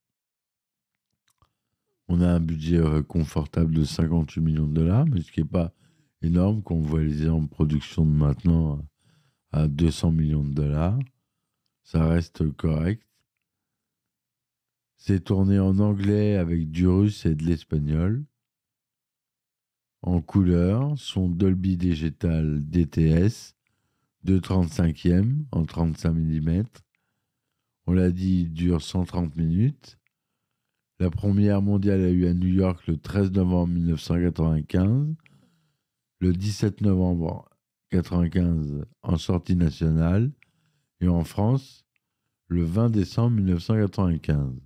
Speaker 1: On a un budget confortable de 58 millions de dollars, mais ce qui n'est pas énorme quand on voit les en production de maintenant à 200 millions de dollars. Ça reste correct. C'est tourné en anglais avec du russe et de l'espagnol. En couleur, son Dolby Digital DTS, 2/35e en 35 mm. On l'a dit, il dure 130 minutes. La première mondiale a eu à New York le 13 novembre 1995. Le 17 novembre 1995 en sortie nationale. Et en France, le 20 décembre 1995.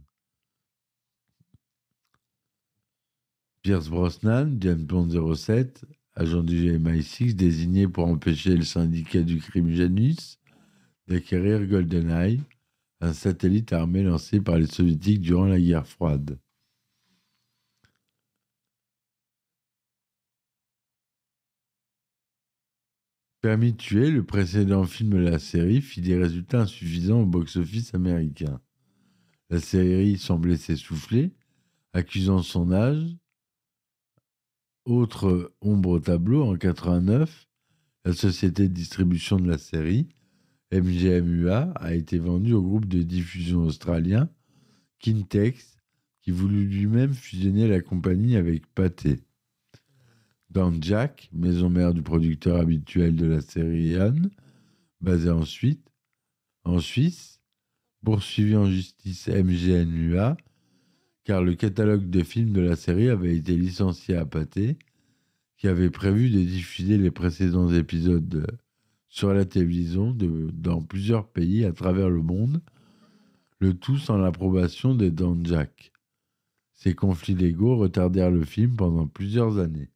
Speaker 1: Pierce Brosnan, James Bond 07, agent du MI6 désigné pour empêcher le syndicat du crime Janus d'acquérir GoldenEye, un satellite armé lancé par les soviétiques durant la guerre froide. Permis de tuer, le précédent film de la série fit des résultats insuffisants au box-office américain. La série semblait s'essouffler, accusant son âge. Autre ombre au tableau, en 89, la société de distribution de la série, MGMUA, a été vendue au groupe de diffusion australien Kintex, qui voulut lui-même fusionner la compagnie avec Pathé. Dan Jack, maison mère du producteur habituel de la série Ian, basé en Suisse, poursuivit en justice MGMUA, car le catalogue de films de la série avait été licencié à Pathé, qui avait prévu de diffuser les précédents épisodes sur la télévision dans plusieurs pays à travers le monde, le tout sans l'approbation de Dan Jack. Ces conflits légaux retardèrent le film pendant plusieurs années.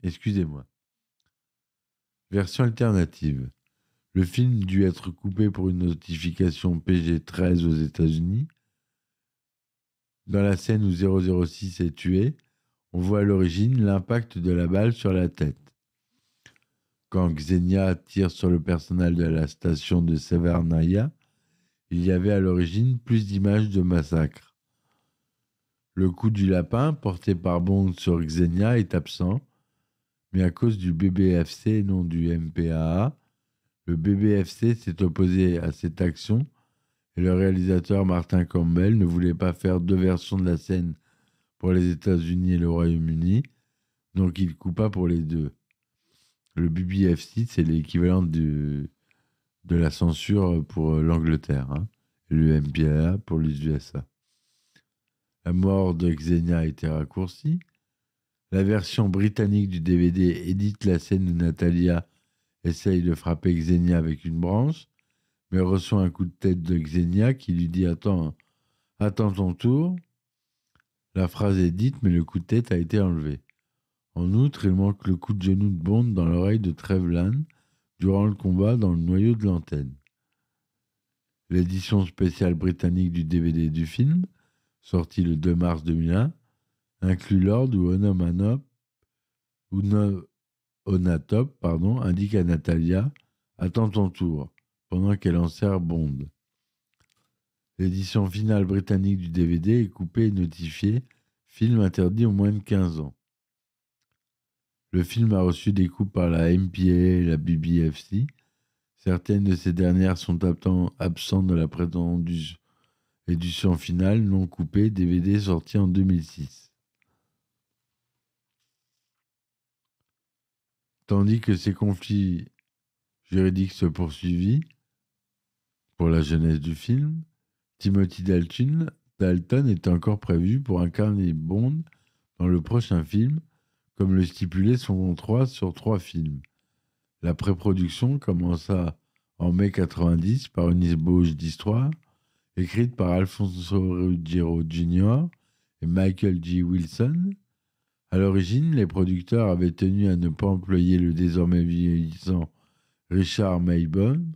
Speaker 1: Excusez-moi. Version alternative. Le film dut être coupé pour une notification PG-13 aux États-Unis. Dans la scène où 006 est tué, on voit à l'origine l'impact de la balle sur la tête. Quand Xenia tire sur le personnel de la station de Severnaya, il y avait à l'origine plus d'images de massacre. Le coup du lapin porté par Bond sur Xenia est absent, mais à cause du BBFC et non du MPAA, le BBFC s'est opposé à cette action et le réalisateur Martin Campbell ne voulait pas faire deux versions de la scène pour les États-Unis et le Royaume-Uni, donc il coupa pour les deux. Le BBFC, c'est l'équivalent de la censure pour l'Angleterre, hein, et le MPAA pour les USA. La mort de Xenia a été raccourcie. La version britannique du DVD édite la scène où Natalia essaye de frapper Xenia avec une branche, mais reçoit un coup de tête de Xenia qui lui dit attends ton tour. La phrase est dite, mais le coup de tête a été enlevé. En outre, il manque le coup de genou de Bond dans l'oreille de Trevlan durant le combat dans le noyau de l'antenne. L'édition spéciale britannique du DVD du film, sortie le 2 mars 2001, inclut Lord ou Onatop, indique à Natalia « Attends ton tour » pendant qu'elle enserre Bond. L'édition finale britannique du DVD est coupée et notifiée « Film interdit aux moins de 15 ans ». Le film a reçu des coupes par la MPAA et la BBFC. Certaines de ces dernières sont absentes de la prétendue édition finale non coupée DVD sortie en 2006. Tandis que ces conflits juridiques se poursuivirent pour la jeunesse du film, Timothy Dalton est encore prévu pour incarner Bond dans le prochain film, comme le stipulait son contrat sur 3 films. La pré-production commença en mai 90 par une ébauche d'histoire écrite par Alfonso Ruggiero Jr. et Michael G. Wilson. À l'origine, les producteurs avaient tenu à ne pas employer le désormais vieillissant Richard Maybaum,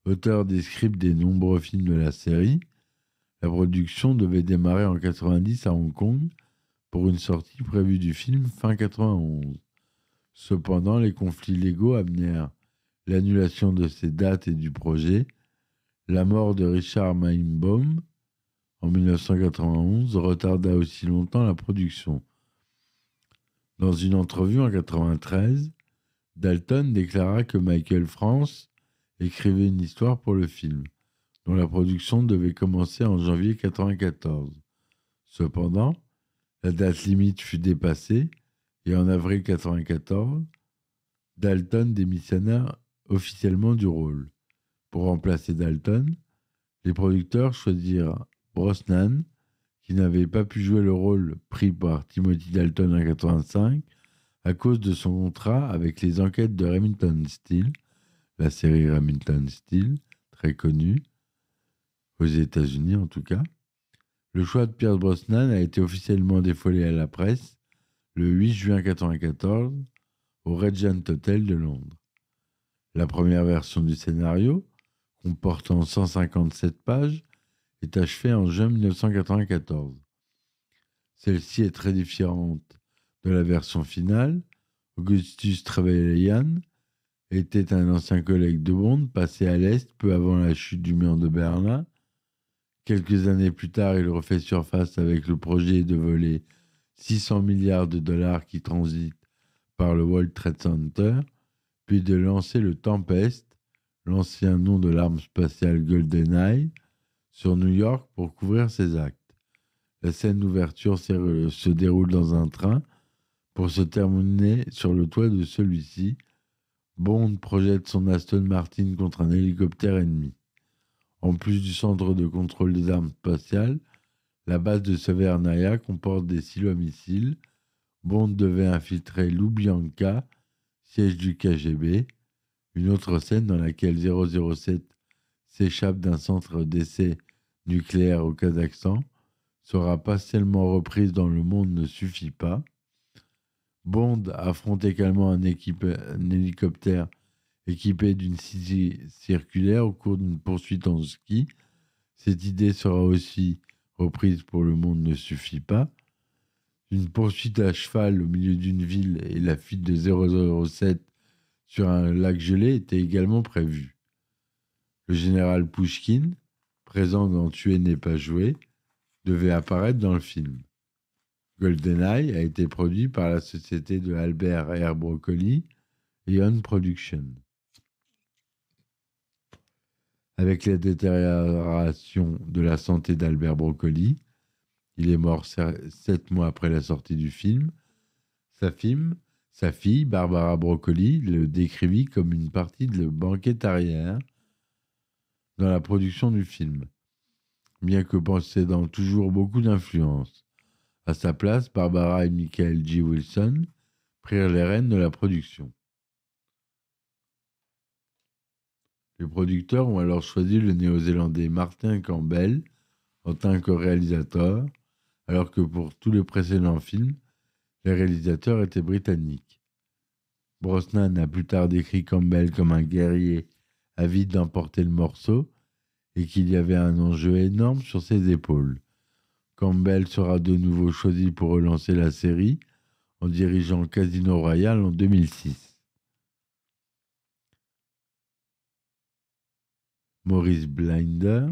Speaker 1: auteur des scripts des nombreux films de la série. La production devait démarrer en 90 à Hong Kong pour une sortie prévue du film fin 91. Cependant, les conflits légaux amenèrent l'annulation de ces dates et du projet. La mort de Richard Maybaum en 1991 retarda aussi longtemps la production. Dans une entrevue en 1993, Dalton déclara que Michael France écrivait une histoire pour le film, dont la production devait commencer en janvier 1994. Cependant, la date limite fut dépassée et en avril 1994, Dalton démissionna officiellement du rôle. Pour remplacer Dalton, les producteurs choisirent Brosnan, qui n'avait pas pu jouer le rôle pris par Timothy Dalton en 1985 à cause de son contrat avec les enquêtes de Remington Steele, la série Remington Steele, très connu, aux États-Unis en tout cas. Le choix de Pierce Brosnan a été officiellement dévoilé à la presse le 8 juin 1994 au Regent Hotel de Londres. La première version du scénario, comportant 157 pages, est achevée en juin 1994. Celle-ci est très différente de la version finale. Augustus Trevelyan était un ancien collègue de Bond passé à l'Est peu avant la chute du mur de Berlin. Quelques années plus tard, il refait surface avec le projet de voler 600 milliards de dollars qui transitent par le World Trade Center, puis de lancer le Tempest, l'ancien nom de l'arme spatiale GoldenEye, sur New York pour couvrir ses actes. La scène d'ouverture se déroule dans un train pour se terminer sur le toit de celui-ci. Bond projette son Aston Martin contre un hélicoptère ennemi. En plus du centre de contrôle des armes spatiales, la base de Severnaya comporte des silos à missiles. Bond devait infiltrer Lubyanka, siège du KGB. Une autre scène dans laquelle 007 s'échappe d'un centre d'essai nucléaire au Kazakhstan sera partiellement reprise dans Le Monde ne suffit pas. Bond affronte également un hélicoptère équipé d'une scie circulaire au cours d'une poursuite en ski. Cette idée sera aussi reprise pour Le Monde ne suffit pas. Une poursuite à cheval au milieu d'une ville et la fuite de 007 sur un lac gelé étaient également prévues. Le général Pouchkine, présent dans Tuer n'est pas joué, devait apparaître dans le film. GoldenEye a été produit par la société de Albert R. Broccoli et On Production. Avec la détérioration de la santé d'Albert Broccoli, il est mort 7 mois après la sortie du film. Sa fille, Barbara Broccoli, le décrivit comme une partie de banquette-arrière dans la production du film, bien que possédant toujours beaucoup d'influence. À sa place, Barbara et Michael G. Wilson prirent les rênes de la production. Les producteurs ont alors choisi le néo-zélandais Martin Campbell en tant que réalisateur, alors que pour tous les précédents films, les réalisateurs étaient britanniques. Brosnan a plus tard décrit Campbell comme un guerrier avide d'emporter le morceau et qu'il y avait un enjeu énorme sur ses épaules. Campbell sera de nouveau choisi pour relancer la série en dirigeant Casino Royale en 2006. Maurice Binder,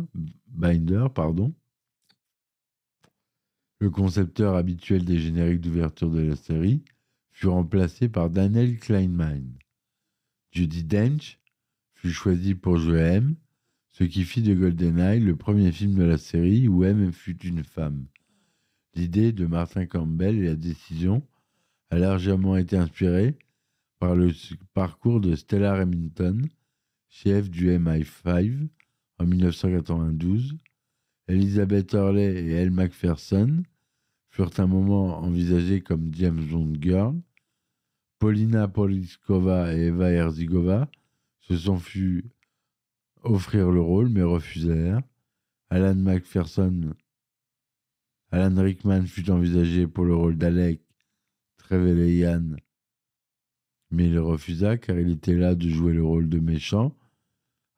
Speaker 1: le concepteur habituel des génériques d'ouverture de la série, fut remplacé par Daniel Kleinman. Judi Dench fut choisi pour jouer M, ce qui fit de GoldenEye le premier film de la série où M fut une femme. L'idée de Martin Campbell et la décision a largement été inspirée par le parcours de Stella Remington, chef du MI5 en 1992. Elizabeth Hurley et Elle Macpherson furent un moment envisagées comme James Bond Girl. Paulina Poliskova et Eva Herzigova se sont fait offrir le rôle mais refusèrent. Alan Rickman fut envisagé pour le rôle d'Alec Trevelyan, mais il refusa car il était là de jouer le rôle de méchant.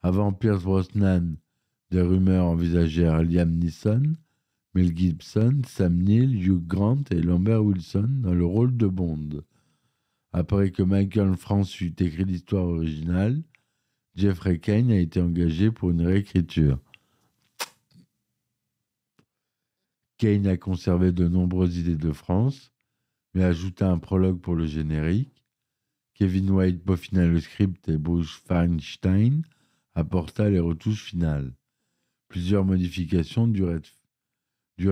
Speaker 1: Avant Pierce Brosnan, des rumeurs envisagèrent Liam Neeson, Mel Gibson, Sam Neill, Hugh Grant et Lambert Wilson dans le rôle de Bond. Après que Michael France eut écrit l'histoire originale, Jeffrey Kane a été engagé pour une réécriture. Kane a conservé de nombreuses idées de France, mais ajouta un prologue pour le générique. Kevin White peaufina le script et Bruce Feinstein apporta les retouches finales. Plusieurs modifications durent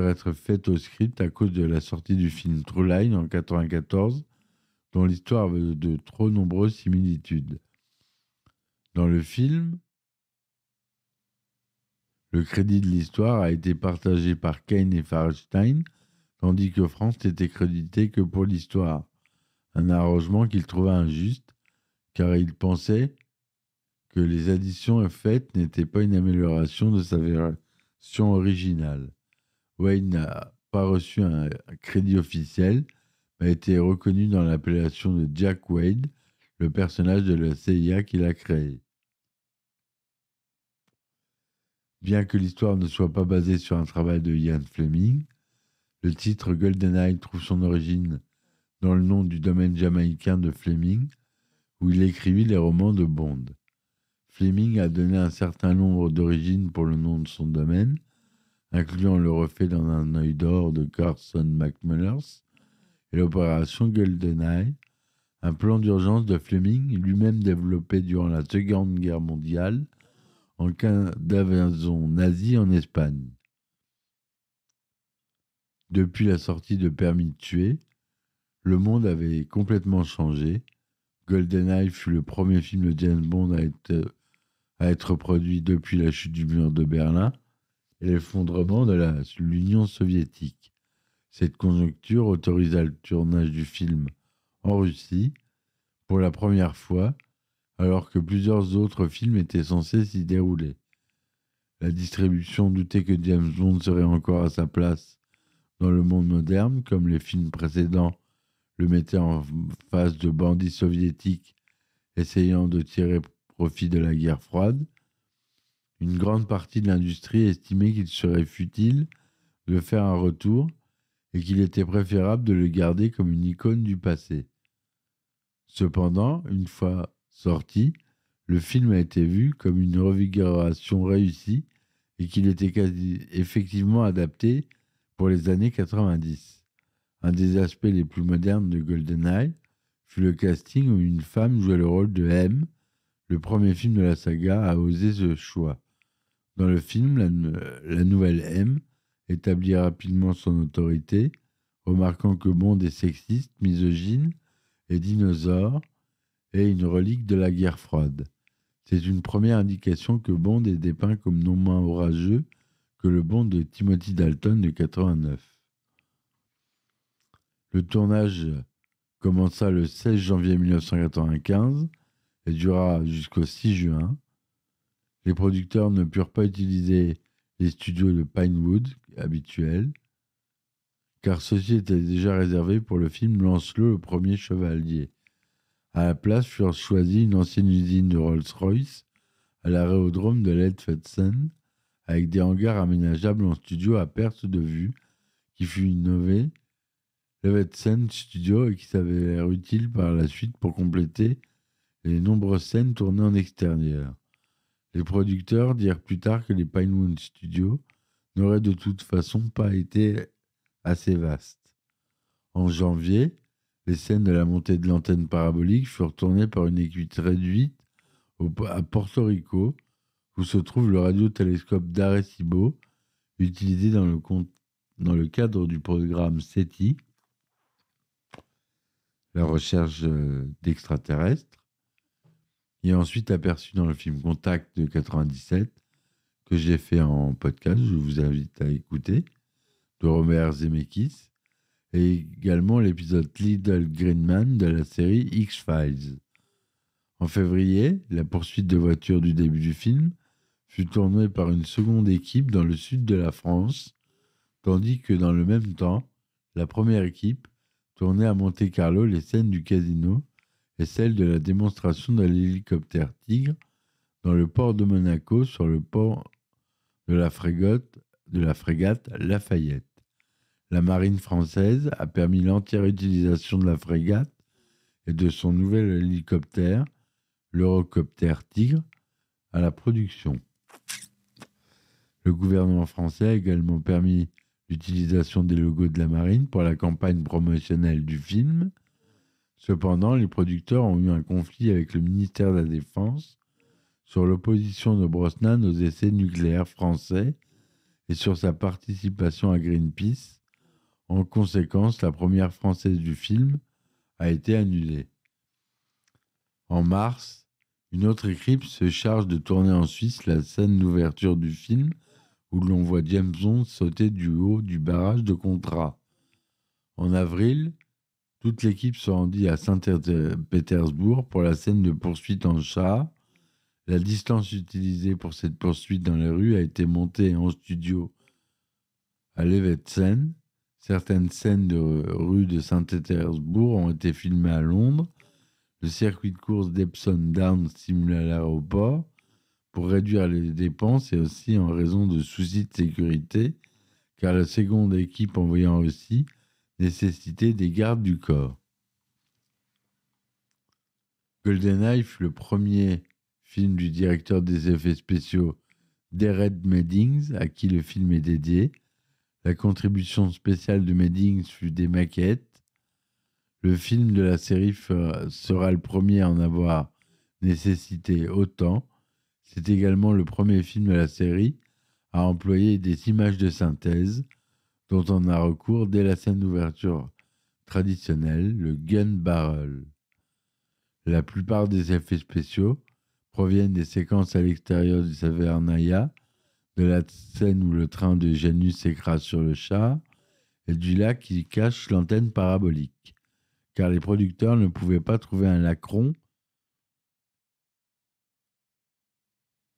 Speaker 1: être faites au script à cause de la sortie du film True Line en 1994, dont l'histoire avait de trop nombreuses similitudes. Dans le film, le crédit de l'histoire a été partagé par Kane et Feinstein, tandis que France n'était crédité que pour l'histoire. Un arrangement qu'il trouva injuste, car il pensait que les additions faites n'étaient pas une amélioration de sa version originale. Wade n'a pas reçu un crédit officiel, mais a été reconnu dans l'appellation de Jack Wade, le personnage de la CIA qu'il a créé. Bien que l'histoire ne soit pas basée sur un travail de Ian Fleming, le titre GoldenEye trouve son origine dans le nom du domaine jamaïcain de Fleming, où il écrivit les romans de Bond. Fleming a donné un certain nombre d'origines pour le nom de son domaine, incluant le reflet dans un œil d'or de Carson McMullers et l'opération GoldenEye, un plan d'urgence de Fleming lui-même développé durant la Seconde Guerre mondiale en cas d'invasion nazie en Espagne. Depuis la sortie de Permis de tuer, le monde avait complètement changé. GoldenEye fut le premier film de James Bond à être produit depuis la chute du mur de Berlin et l'effondrement de l'Union soviétique. Cette conjoncture autorisa le tournage du film en Russie pour la première fois, alors que plusieurs autres films étaient censés s'y dérouler. La distribution doutait que James Bond serait encore à sa place dans le monde moderne, comme les films précédents le mettaient en face de bandits soviétiques essayant de tirer profit de la guerre froide. Une grande partie de l'industrie estimait qu'il serait futile de faire un retour et qu'il était préférable de le garder comme une icône du passé. Cependant, une fois sorti, le film a été vu comme une revigoration réussie et qu'il était effectivement adapté pour les années 90. Un des aspects les plus modernes de GoldenEye fut le casting où une femme jouait le rôle de M, le premier film de la saga à oser ce choix. Dans le film, la nouvelle M établit rapidement son autorité, remarquant que Bond est sexiste, misogyne et dinosaure, et une relique de la guerre froide. C'est une première indication que Bond est dépeint comme non moins orageux que le Bond de Timothy Dalton de 89. Le tournage commença le 16 janvier 1995 et dura jusqu'au 6 juin. Les producteurs ne purent pas utiliser les studios de Pinewood habituels, car ceux-ci étaient déjà réservés pour le film Lancelot, le premier chevalier. À la place furent choisis une ancienne usine de Rolls-Royce à l'aérodrome de Leadfelsen, avec des hangars aménageables en studio à perte de vue, qui fut innové Leadfelsen Studio et qui s'avère utile par la suite pour compléter les nombreuses scènes tournées en extérieur. Les producteurs dirent plus tard que les Pinewood Studios n'auraient de toute façon pas été assez vastes. En janvier, les scènes de la montée de l'antenne parabolique furent tournées par une équipe réduite à Porto Rico, où se trouve le radiotélescope d'Arecibo, utilisé dans le cadre du programme SETI, la recherche d'extraterrestres, et ensuite aperçu dans le film Contact de 97, que j'ai fait en podcast, je vous invite à écouter, de Robert Zemeckis, et également l'épisode Little Green Man de la série X-Files. En février, la poursuite de voitures du début du film fut tournée par une seconde équipe dans le sud de la France, tandis que dans le même temps, la première équipe tournait à Monte-Carlo les scènes du casino et celles de la démonstration de l'hélicoptère Tigre dans le port de Monaco sur le port de la frégate Lafayette. La marine française a permis l'entière utilisation de la frégate et de son nouvel hélicoptère, l'Eurocopter Tigre, à la production. Le gouvernement français a également permis l'utilisation des logos de la marine pour la campagne promotionnelle du film. Cependant, les producteurs ont eu un conflit avec le ministère de la Défense sur l'opposition de Brosnan aux essais nucléaires français et sur sa participation à Greenpeace. En conséquence, la première française du film a été annulée. En mars, une autre équipe se charge de tourner en Suisse la scène d'ouverture du film où l'on voit James Bond sauter du haut du barrage de Contrat. En avril, toute l'équipe se rendit à Saint-Pétersbourg pour la scène de poursuite en char La distance utilisée pour cette poursuite dans les rues a été montée en studio à Levetsen. Certaines scènes de rue de Saint-Pétersbourg ont été filmées à Londres. Le circuit de course d'Epsom Downs simulé à l'aéroport pour réduire les dépenses et aussi en raison de soucis de sécurité, car la seconde équipe envoyée en Russie nécessitait des gardes du corps. GoldenEye fut le premier film du directeur des effets spéciaux Derek Meddings, à qui le film est dédié. La contribution spéciale de Meddings fut des maquettes. Le film de la série sera le premier à en avoir nécessité autant. C'est également le premier film de la série à employer des images de synthèse dont on a recours dès la scène d'ouverture traditionnelle, le gun barrel. La plupart des effets spéciaux proviennent des séquences à l'extérieur du Severnaya, de la scène où le train de Janus s'écrase sur le char et du lac qui cache l'antenne parabolique, car les producteurs ne pouvaient pas trouver un lacron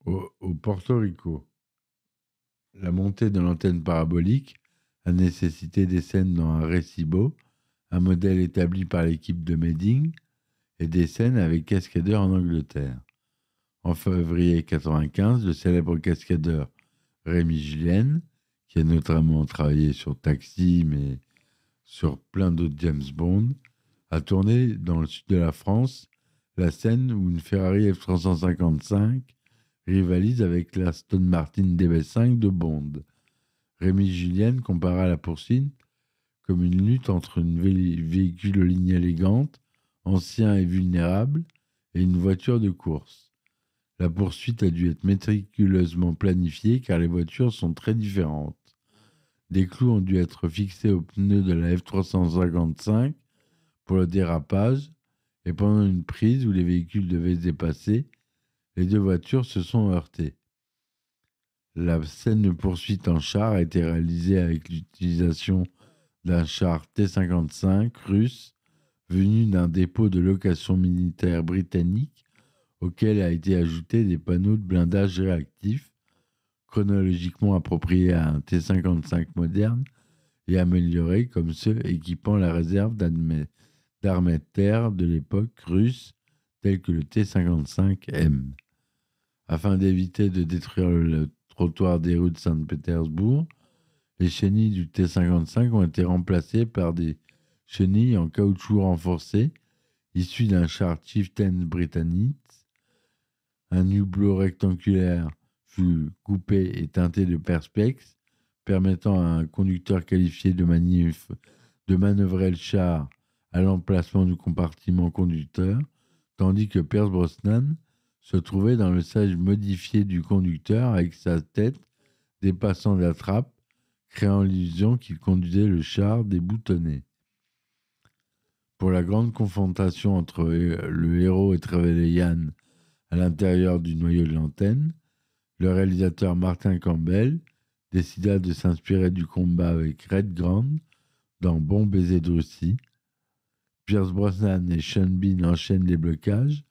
Speaker 1: au Porto Rico. La montée de l'antenne parabolique a nécessité des scènes dans un Recibo, un modèle établi par l'équipe de Medding, et des scènes avec cascadeurs en Angleterre. En février 1995, le célèbre cascadeur Rémi Julien, qui a notamment travaillé sur Taxi, mais sur plein d'autres James Bond, a tourné dans le sud de la France la scène où une Ferrari F355 rivalise avec la Aston Martin DB5 de Bond. Rémi Julien compara la poursuite comme une lutte entre un véhicule aux lignes élégantes, ancien et vulnérable, et une voiture de course. La poursuite a dû être méticuleusement planifiée car les voitures sont très différentes. Des clous ont dû être fixés aux pneus de la F355 pour le dérapage, et pendant une prise où les véhicules devaient se dépasser, les deux voitures se sont heurtées. La scène de poursuite en char a été réalisée avec l'utilisation d'un char T-55 russe venu d'un dépôt de location militaire britannique auquel a été ajouté des panneaux de blindage réactifs chronologiquement appropriés à un T-55 moderne et améliorés comme ceux équipant la réserve d'armée de terre de l'époque russe telle que le T-55M. Afin d'éviter de détruire le trottoir des rues de Saint-Pétersbourg, les chenilles du T-55 ont été remplacées par des chenilles en caoutchouc renforcé issues d'un char Chieftain britannique. Un hublot rectangulaire fut coupé et teinté de perspex, permettant à un conducteur qualifié de manœuvrer le char à l'emplacement du compartiment conducteur, tandis que Pierce Brosnan se trouvait dans le siège modifié du conducteur avec sa tête dépassant la trappe, créant l'illusion qu'il conduisait le char déboutonné. Pour la grande confrontation entre le héros et Trevelyan à l'intérieur du noyau de l'antenne, le réalisateur Martin Campbell décida de s'inspirer du combat avec Red Grant dans Bon baiser de Russie. Pierce Brosnan et Sean Bean enchaînent les blocages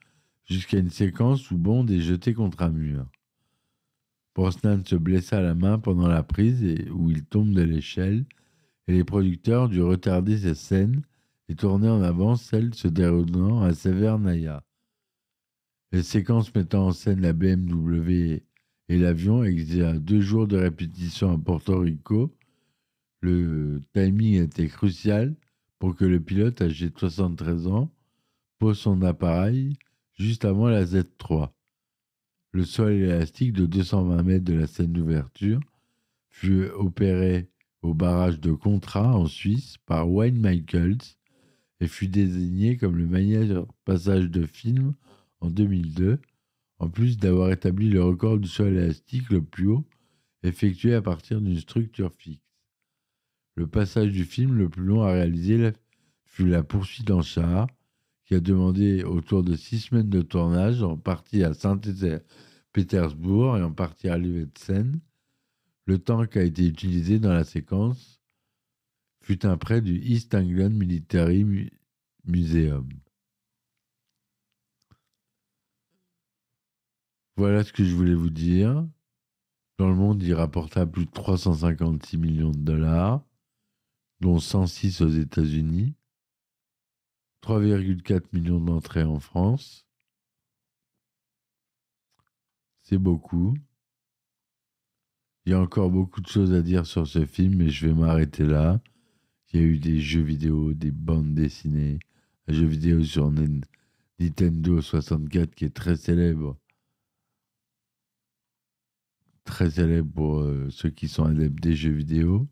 Speaker 1: jusqu'à une séquence où Bond est jeté contre un mur. Brosnan se blessa la main pendant la prise où il tombe de l'échelle et les producteurs durent retarder cette scène et tourner en avant celle se déroulant à Severnaya. Les séquences mettant en scène la BMW et l'avion exigea 2 jours de répétition à Porto Rico. Le timing était crucial pour que le pilote, âgé de 73 ans, pose son appareil juste avant la Z3. Le sol élastique de 220 mètres de la scène d'ouverture fut opéré au barrage de Contra en Suisse par Wayne Michaels et fut désigné comme le meilleur passage de film en 2002, en plus d'avoir établi le record du sol élastique le plus haut effectué à partir d'une structure fixe. Le passage du film le plus long à réaliser fut la poursuite en char, qui a demandé autour de 6 semaines de tournage, en partie à Saint-Pétersbourg et en partie à Levetsen. Le temps qui a été utilisé dans la séquence fut un prêt du East Anglia Military Museum. Voilà ce que je voulais vous dire. Dans le monde, il rapporta plus de 356 millions de dollars, dont 106 aux États-Unis, 3,4 millions d'entrées en France. C'est beaucoup. Il y a encore beaucoup de choses à dire sur ce film, mais je vais m'arrêter là. Il y a eu des jeux vidéo, des bandes dessinées, un jeu vidéo sur Nintendo 64 qui est très célèbre pour ceux qui sont adeptes des jeux vidéo,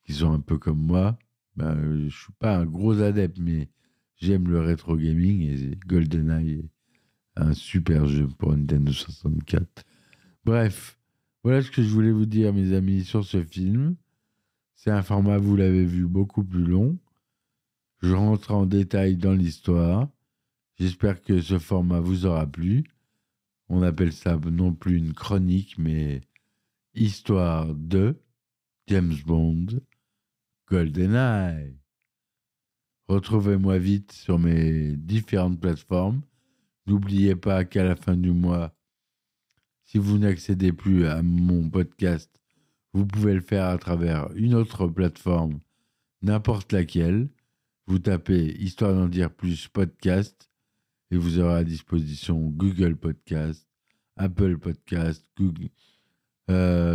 Speaker 1: qui sont un peu comme moi. Je suis pas un gros adepte, mais j'aime le rétro gaming et GoldenEye est un super jeu pour Nintendo 64. Bref, voilà ce que je voulais vous dire, mes amis, sur ce film. C'est un format, vous l'avez vu, beaucoup plus long. Je rentre en détail dans l'histoire. J'espère que ce format vous aura plu. On appelle ça non plus une chronique, mais histoire de James Bond, GoldenEye. Retrouvez-moi vite sur mes différentes plateformes. N'oubliez pas qu'à la fin du mois, si vous n'accédez plus à mon podcast, vous pouvez le faire à travers une autre plateforme, n'importe laquelle. Vous tapez Histoire d'en dire plus podcast et vous aurez à disposition Google Podcast, Apple Podcast,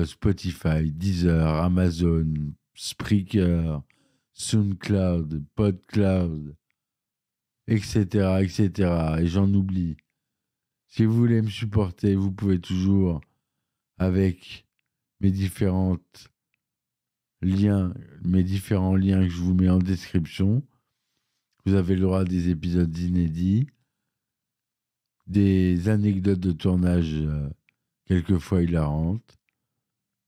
Speaker 1: Spotify, Deezer, Amazon, Spreaker, SoundCloud, PodCloud, etc., etc. Et j'en oublie. Si vous voulez me supporter, vous pouvez toujours, avec mes différents liens que je vous mets en description. Vous avez le droit à des épisodes inédits, des anecdotes de tournage quelquefois hilarantes.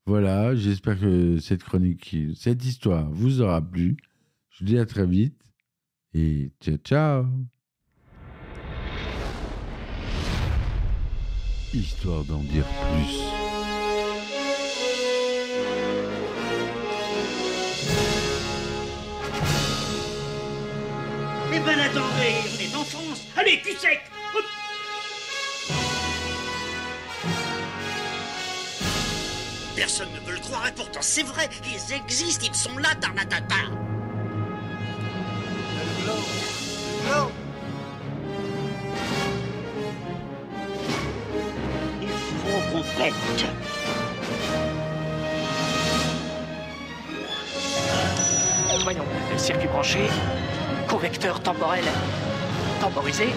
Speaker 1: Voilà, j'espère que cette histoire vous aura plu. Je vous dis à très vite et ciao ciao. Histoire d'en dire plus.
Speaker 2: Eh ben attendez, on est en France. Allez, cul sec. Hop. Personne ne veut le croire et pourtant c'est vrai, ils existent, ils sont là, tarnatata. Le blanc. Il faut qu'on pète.
Speaker 3: Voyons, circuit branché, correcteur temporel temporisé.